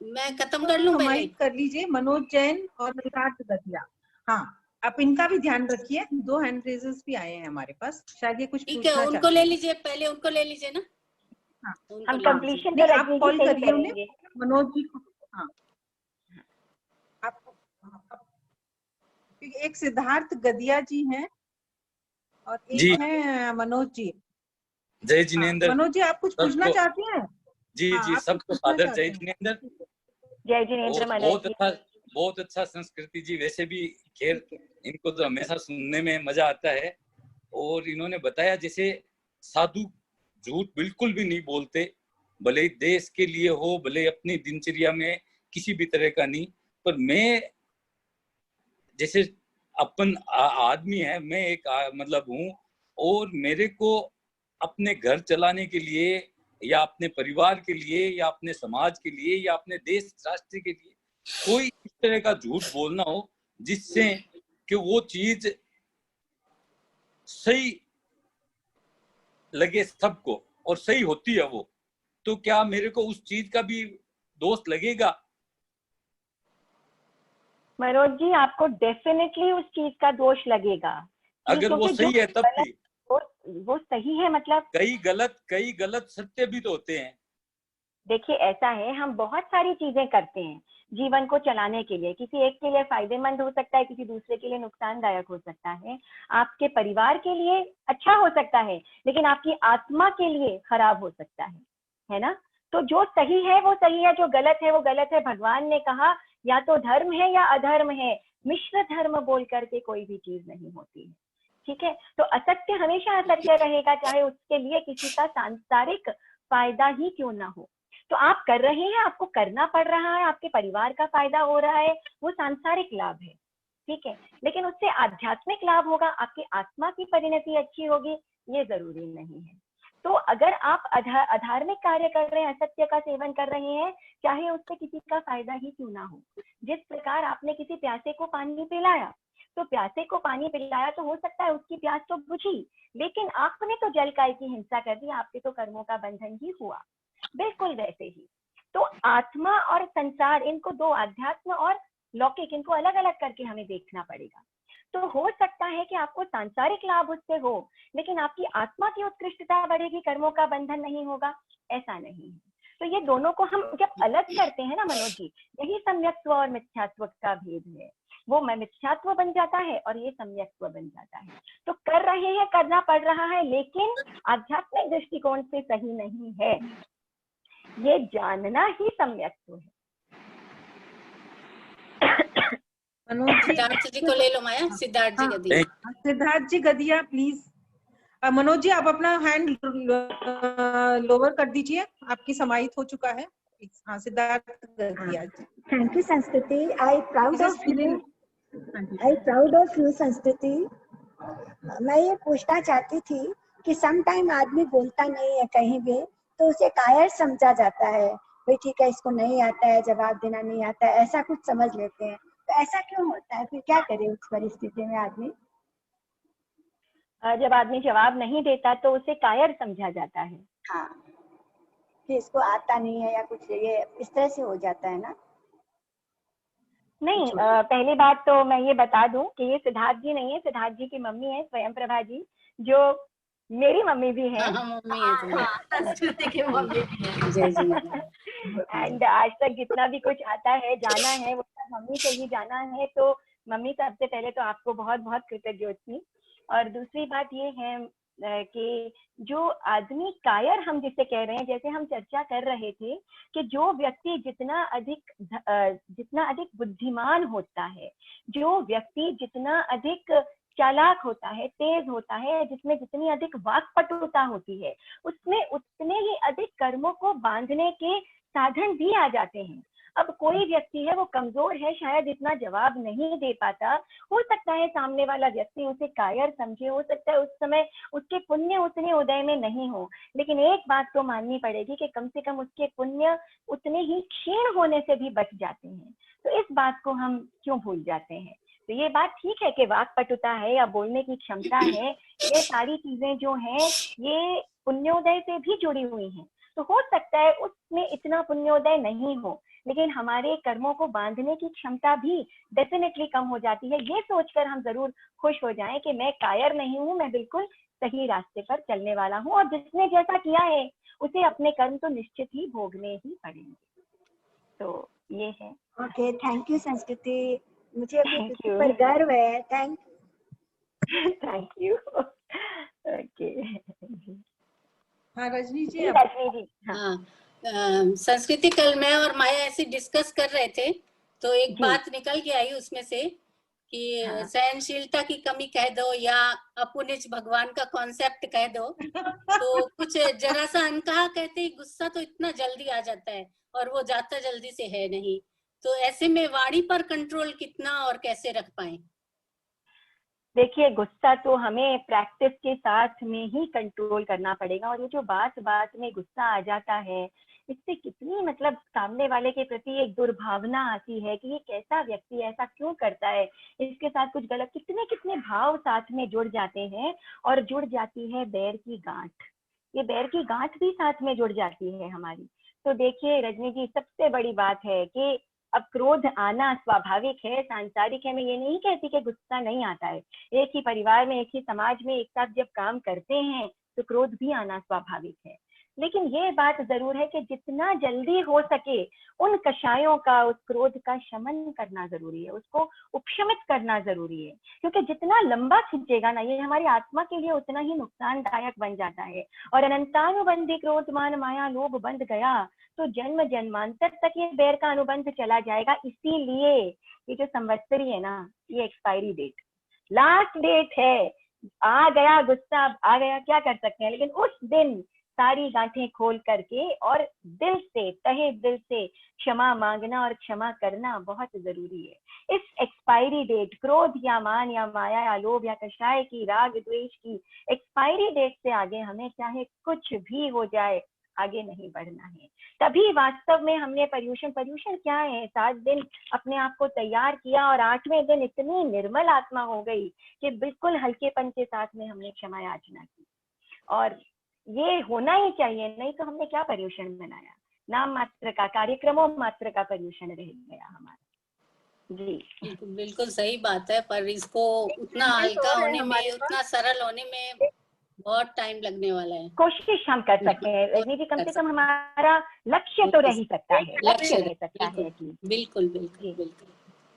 मैं खत्म कर लूं पहले? कर लीजिए, मनोज जैन और सिद्धार्थ गदिया। हाँ, आप इनका भी ध्यान रखिए, 2 हैंड रेजेस भी आए हैं हमारे पास, शायद ये कुछ ठीक पूछना है, उनको ले लीजिए, पहले उनको ले लीजिए ना। हाँ, हम कंप्लीशन नहीं, आप कॉल करिए उन्हें, मनोज जी को। हाँ, आप एक सिद्धार्थ गदिया जी हैं और एक है मनोज जी। जय जिनेंद्र। मनोज जी, आप कुछ पूछना चाहते हैं? जी जी, सबको सादर जय जिनेंद्र। जय जिनेंद्र। बहुत अच्छा संस्कृति जी, वैसे भी खैर इनको तो हमेशा सुनने में मजा आता है। और इन्होंने बताया जैसे साधु झूठ बिल्कुल भी नहीं बोलते, भले ही देश के लिए हो, भले अपनी दिनचर्या में किसी भी तरह का नहीं। पर मैं जैसे अपन आदमी है, मैं एक मतलब हूँ, और मेरे को अपने घर चलाने के लिए या अपने परिवार के लिए या अपने समाज के लिए या अपने देश राष्ट्र के लिए कोई इस तरह का झूठ बोलना हो जिससे कि वो चीज सही लगे सबको और सही होती है वो, तो क्या मेरे को उस चीज का भी दोष लगेगा? मनोज जी, आपको डेफिनेटली उस चीज का दोष लगेगा अगर वो सही है तब भी। वो सही है मतलब कई गलत सत्य भी तो होते हैं। देखिए, ऐसा है, हम बहुत सारी चीजें करते हैं जीवन को चलाने के लिए। किसी एक के लिए फायदेमंद हो सकता है, किसी दूसरे के लिए नुकसानदायक हो सकता है, आपके परिवार के लिए अच्छा हो सकता है, लेकिन आपकी आत्मा के लिए खराब हो सकता है ना। तो जो सही है वो सही है, जो गलत है वो गलत है। भगवान ने कहा या तो धर्म है या अधर्म है, मिश्र धर्म बोल करके कोई भी चीज नहीं होती है। ठीक है, तो असत्य हमेशा असत्य रहेगा, चाहे उसके लिए किसी का सांसारिक फायदा ही क्यों ना हो। तो आप कर रहे हैं, आपको करना पड़ रहा है, आपके परिवार का फायदा हो रहा है, वो सांसारिक लाभ है, ठीक है, लेकिन उससे आध्यात्मिक लाभ होगा, आपकी आत्मा की परिणति अच्छी होगी, ये जरूरी नहीं है। तो अगर आप अधार्मिक कार्य कर रहे हैं, असत्य का सेवन कर रहे हैं, चाहे उससे किसी का फायदा ही क्यों ना हो। जिस प्रकार आपने किसी प्यासे को पानी पिलाया, तो प्यासे को पानी पिलाया तो हो सकता है उसकी प्यास तो बुझी, लेकिन आपने तो जल काय की हिंसा कर दी, आपके तो कर्मों का बंधन ही हुआ। बिल्कुल वैसे ही तो आत्मा और संसार, इनको दो, अध्यात्म और लौकिक, इनको अलग अलग करके हमें देखना पड़ेगा। तो हो सकता है कि आपको सांसारिक लाभ उससे हो, लेकिन आपकी आत्मा की उत्कृष्टता बढ़ेगी, कर्मों का बंधन नहीं होगा, ऐसा नहीं है। तो ये दोनों को हम जब अलग करते हैं ना मनोज जी, यही सम्यक्त्व और मिथ्यात्व का भेद है। वो मिथ्यात्व बन जाता है और ये सम्यक्त्व बन जाता है। तो कर रहे हैं, करना पड़ रहा है, लेकिन आध्यात्मिक दृष्टिकोण से सही नहीं है, ये जानना ही सम्यक्त्व है। मनोज जी, सिद्धार्थ जी को ले लो माया, सिद्धार्थ जी गदिया। सिद्धार्थ जी गदिया प्लीज। मनोज जी आप अपना हैंड लोअर कर दीजिए, आपकी समाहित हो चुका है। हाँ सिद्धार्थ गदिया जी। थैंक यू संस्कृति, आई प्राउड ऑफ यू संस्कृति। मैं ये पूछना चाहती थी कि सम टाइम आदमी बोलता नहीं है कहीं भी, तो उसे कायर समझा जाता है, भाई ठीक है इसको नहीं आता है, जवाब देना नहीं आता है, ऐसा कुछ समझ लेते हैं। तो ऐसा क्यों होता है, फिर क्या करे उस परिस्थिति में आदमी? जब आदमी जवाब नहीं देता तो उसे कायर समझा जाता है। हाँ, कि इसको आता नहीं है या कुछ, ये इस तरह से हो जाता है ना? नहीं, पहली बात तो मैं ये बता दूं कि ये सिद्धार्थ जी नहीं है, सिद्धार्थ जी की मम्मी है स्वयं प्रभा जी, जो मेरी मम्मी भी है। मम्मी है संस्कृति की मम्मी भी जय जी। एंड आज तक जितना भी कुछ आता है, जाना है, वो सब मम्मी से ही जाना है। तो मम्मी सबसे पहले तो आपको बहुत बहुत कृतज्ञता। और दूसरी बात ये है कि जो आदमी कायर हम जिसे कह रहे हैं, जैसे हम चर्चा कर रहे थे कि जो व्यक्ति जितना अधिक बुद्धिमान होता है, जो व्यक्ति जितना अधिक चालाक होता है, तेज होता है, जिसमें जितनी अधिक वाक्पटुता होती है, उसमें उतने ही अधिक कर्मों को बांधने के साधन भी आ जाते हैं। अब कोई व्यक्ति है वो कमजोर है, शायद इतना जवाब नहीं दे पाता, हो सकता है सामने वाला व्यक्ति उसे कायर समझे, हो सकता है उस समय उसके पुण्य उतने उदय में नहीं हो, लेकिन एक बात तो माननी पड़ेगी कि कम से कम उसके पुण्य उतने ही क्षीण होने से भी बच जाते हैं। तो इस बात को हम क्यों भूल जाते हैं? तो ये बात ठीक है कि वाक्पटुता है या बोलने की क्षमता है, ये सारी चीजें जो हैं ये पुण्योदय से भी जुड़ी हुई हैं। तो हो सकता है उसमें इतना पुण्योदय नहीं हो, लेकिन हमारे कर्मों को बांधने की क्षमता भी डेफिनेटली कम हो जाती है। ये सोचकर हम जरूर खुश हो जाएं कि मैं कायर नहीं हूँ, मैं बिल्कुल सही रास्ते पर चलने वाला हूँ, और जिसने जैसा किया है उसे अपने कर्म तो निश्चित ही भोगने ही पड़ेंगे। तो ये है। ओके, थैंक यू संस्कृति, मुझे अपनी खुशी पर गर्व है। Thank you. ओके। हाँ रजनी जी। रजनी जी। हाँ, संस्कृति कल मैं और माया ऐसे डिस्कस कर रहे थे तो एक बात निकल के आई उसमें से कि सहनशीलता की कमी कह दो या अपुनिज भगवान का कॉन्सेप्ट कह दो, तो कुछ जरा सा अनकहा कहते ही गुस्सा तो इतना जल्दी आ जाता है और वो जाता जल्दी से है नहीं। तो ऐसे में वाणी पर कंट्रोल कितना और कैसे रख पाए? देखिए, गुस्सा तो हमें प्रैक्टिस के साथ में ही कंट्रोल करना पड़ेगा, और ये जो बात बात में गुस्सा आ जाता है, इससे कितनी मतलब सामने वाले के प्रति एक दुर्भावना आती है कि ये कैसा व्यक्ति ऐसा क्यों करता है, इसके साथ कुछ गलत, कितने कितने भाव साथ में जुड़ जाते हैं, और जुड़ जाती है बैर की गांठ। ये बैर की गांठ भी साथ में जुड़ जाती है हमारी। तो देखिए रजनी जी, सबसे बड़ी बात है कि अब क्रोध आना स्वाभाविक है, सांसारिक है। मैं ये नहीं कहती कि गुस्सा नहीं आता है, एक ही परिवार में, एक ही समाज में एक साथ जब काम करते हैं तो क्रोध भी आना स्वाभाविक है। लेकिन ये बात जरूर है कि जितना जल्दी हो सके उन कषायों का, उस क्रोध का शमन करना जरूरी है, उसको उपशमित करना जरूरी है, क्योंकि जितना लंबा खींचेगा ना, ये हमारी आत्मा के लिए उतना ही नुकसानदायक बन जाता है। और अनंतानुबंधी क्रोध मान माया लोभ बंध गया तो जन्म जन्मांतर तक ये बैर का अनुबंध चला जाएगा। इसीलिए ये जो संवत्सरी है ना, ये एक्सपायरी डेट, लास्ट डेट है। आ गया गुस्सा, आ गया, क्या कर सकते हैं, लेकिन उस दिन सारी गांठें खोल करके और दिल से, तहे दिल से क्षमा मांगना और क्षमा करना बहुत जरूरी है। इस एक्सपायरी डेट, क्रोध या मान या माया या लोभ या कषाय की, राग द्वेष की एक्सपायरी डेट से आगे हमें चाहे कुछ भी हो जाए, आगे नहीं बढ़ना है। तभी वास्तव में हमने पर्यूषण क्या है, 7 दिन अपने आप को तैयार किया और 8वें दिन इतनी निर्मल आत्मा हो गई कि बिल्कुल हल्केपन के साथ में हमने क्षमा याचना की। और ये होना ही चाहिए, नहीं तो हमने क्या पर्यूषण मनाया, नाम मात्र का, कार्यक्रमों मात्र का पर्यूषण रह गया हमारा। जी बिल्कुल सही बात है, पर इसको उतना हल्का होने में, उतना सरल होने में बहुत टाइम लगने वाला है। कोशिश हम कर सकते हैं रजनी जी, कम से कम हमारा लक्ष्य तो रह ही सकता है, लक्ष्य रह सकता है कि बिल्कुल बिल्कुल बिल्कुल।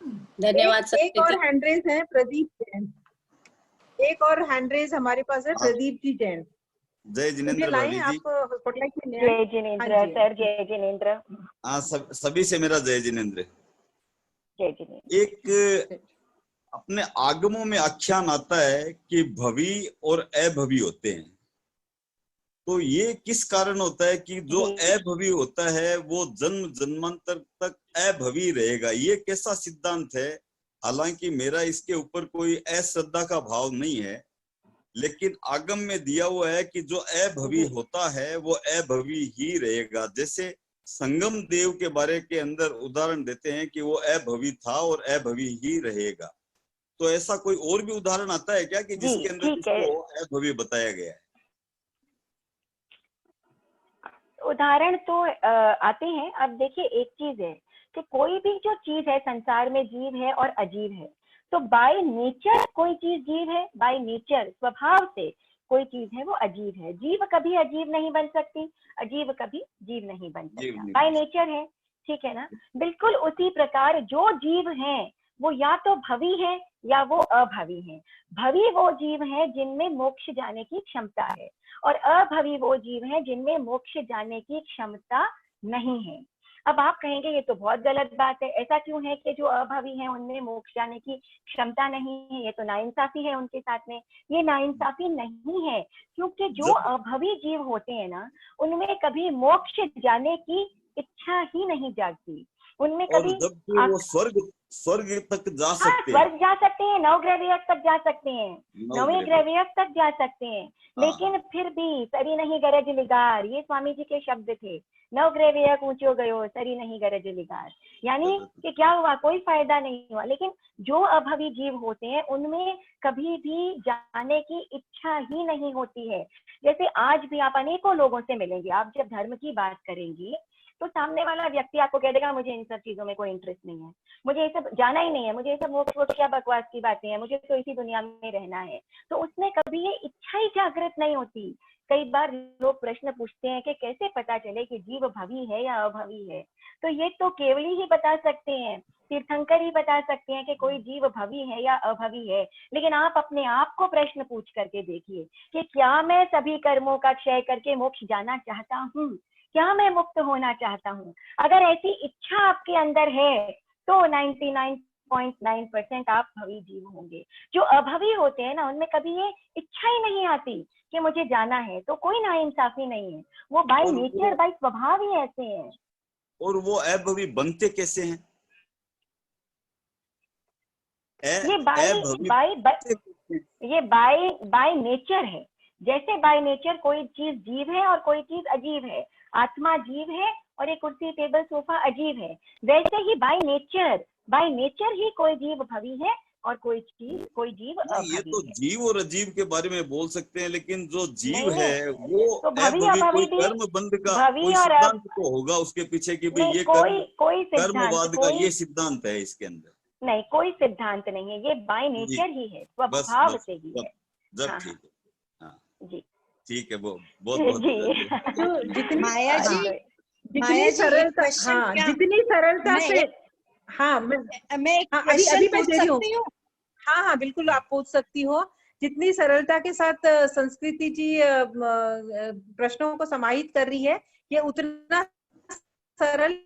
धन्यवाद एक संस्कृति। और हैंड रेज है, प्रदीप जैन। एक और हैंड रेज हमारे पास है, प्रदीप जी जैन। जय जिनेंद्र लाएं भाभी जी। आप स्पॉटलाइट में ले जय आएं। जिनेंद्र हाँ जी, सर, जय जिनेंद्र। हाँ, सभी से मेरा जय जिनेंद्र। जय जिनेंद्र। एक अपने आगमों में आख्यान आता है कि भवी और अभवी होते हैं। तो ये किस कारण होता है कि जो अभवी होता है वो जन्म जन्मांतर तक अभवी रहेगा? ये कैसा सिद्धांत है? हालांकि मेरा इसके ऊपर कोई अश्रद्धा का भाव नहीं है, लेकिन आगम में दिया हुआ है कि जो अभवी होता है वो अभवी ही रहेगा। जैसे संगम देव के बारे के अंदर उदाहरण देते हैं कि वो अभवी था और अभवी ही रहेगा। तो ऐसा कोई और भी उदाहरण आता है क्या कि जिसके अंदर इसको अभवी बताया गया है? उदाहरण तो आते हैं। अब देखिए, एक चीज है कि कोई भी जो चीज है संसार में, जीव है और अजीव है। तो बाय नेचर कोई चीज जीव है, बाय नेचर स्वभाव से कोई चीज है वो अजीब है। जीव कभी अजीब नहीं बन सकती, अजीब कभी जीव नहीं बन सकता, बाय नेचर है। ठीक है ना? बिल्कुल उसी प्रकार जो जीव हैं वो या तो भवी है या वो अभवी है। भवी वो जीव है जिनमें मोक्ष जाने की क्षमता है, और अभवी वो जीव हैं जिनमें मोक्ष जाने की क्षमता नहीं है। अब आप कहेंगे ये तो बहुत गलत बात है, ऐसा क्यों है कि जो अभवी हैं उनमें मोक्ष जाने की क्षमता नहीं है? ये तो नाइंसाफी है उनके साथ में। ये नाइंसाफी नहीं है, क्योंकि जो अभवी जीव होते हैं ना, उनमें कभी मोक्ष जाने की इच्छा ही नहीं जागती। उनमें कभी वो स्वर्ग तक जा सकते हैं। स्वर्ग जा सकते हैं, नवग्रह तक जा सकते हैं, नवे ग्रह तक जा सकते हैं, लेकिन फिर भी सरी नहीं गरज लिगार, ये स्वामी जी के शब्द थे। नवग्रह ऊंचो गयो, सरी नहीं गरज लिगार। यानी कि क्या हुआ? कोई फायदा नहीं हुआ। लेकिन जो अभवी जीव होते हैं उनमें कभी भी जाने की इच्छा ही नहीं होती है। जैसे आज भी आप अनेकों लोगों से मिलेंगे, आप जब धर्म की बात करेंगी तो सामने वाला व्यक्ति आपको कह देगा मुझे इन सब चीजों में कोई इंटरेस्ट नहीं है, मुझे ये सब जाना ही नहीं है, मुझे ये सब मोक्ष क्या बकवास की बातें हैं, मुझे तो इसी दुनिया में रहना है। तो उसमें कभी ये इच्छा ही जागृत नहीं होती। कई बार लोग प्रश्न पूछते हैं कि कैसे पता चले कि जीव भवी है या अभवी है? तो ये तो केवल ही बता सकते हैं, तीर्थंकर ही बता सकते हैं कि कोई जीव भवी है या अभवी है। लेकिन आप अपने आप को प्रश्न पूछ करके देखिए कि क्या मैं सभी कर्मों का क्षय करके मोक्ष जाना चाहता हूँ? क्या मैं मुक्त होना चाहता हूँ? अगर ऐसी इच्छा आपके अंदर है तो 99.9% आप भवी जीव होंगे। जो अभवी होते हैं ना, उनमें कभी ये इच्छा ही नहीं आती कि मुझे जाना है। तो कोई नाइंसाफी नहीं है, वो बाय नेचर, बाय स्वभाव ही ऐसे हैं। और वो अभवी बनते कैसे हैं? ये बाय नेचर है। जैसे बाय नेचर कोई चीज जीव है और कोई चीज अजीब है, आत्मा जीव है और ये कुर्सी टेबल सोफा अजीब है, वैसे ही बाय नेचर ही कोई जीव भवी है और कोई जीव अभवी। ये तो जीव और अजीब के बारे में बोल सकते हैं, लेकिन जो जीव है वो तो भवी कोई कर्म बंध का कोई सिद्धांत तो होगा उसके पीछे कि भाई ये कर्मवाद का ये सिद्धांत है इसके अंदर। नहीं, कोई सिद्धांत नहीं है, ये बाय नेचर ही है, स्वभाव से ही है। जब ठीक है, हाँ जी ठीक है, वो बहुत जितनी सरलता, हाँ जितनी सरलता से, हाँ मैं अभी पूछ दे रही हूँ। हाँ बिल्कुल आप पूछ सकती हो। जितनी सरलता के साथ संस्कृति जी प्रश्नों को समाहित कर रही है, ये उतना सरल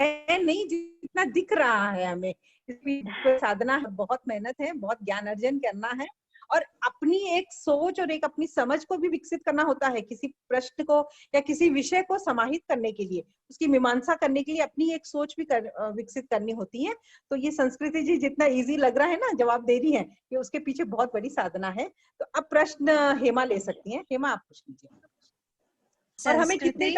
है नहीं जितना दिख रहा है हमें। इसकी साधना है, बहुत मेहनत है, बहुत ज्ञान अर्जन करना है और अपनी एक सोच और एक अपनी समझ को भी विकसित करना होता है। किसी प्रश्न को या किसी विषय को समाहित करने के लिए, उसकी मीमांसा करने के लिए अपनी एक सोच भी विकसित करनी होती है। तो ये संस्कृति जी जितना इजी लग रहा है ना जवाब दे रही है, कि उसके पीछे बहुत बड़ी साधना है। तो अब प्रश्न हेमा ले सकती हैं। हेमा आप पूछ लीजिए। और हमें कितने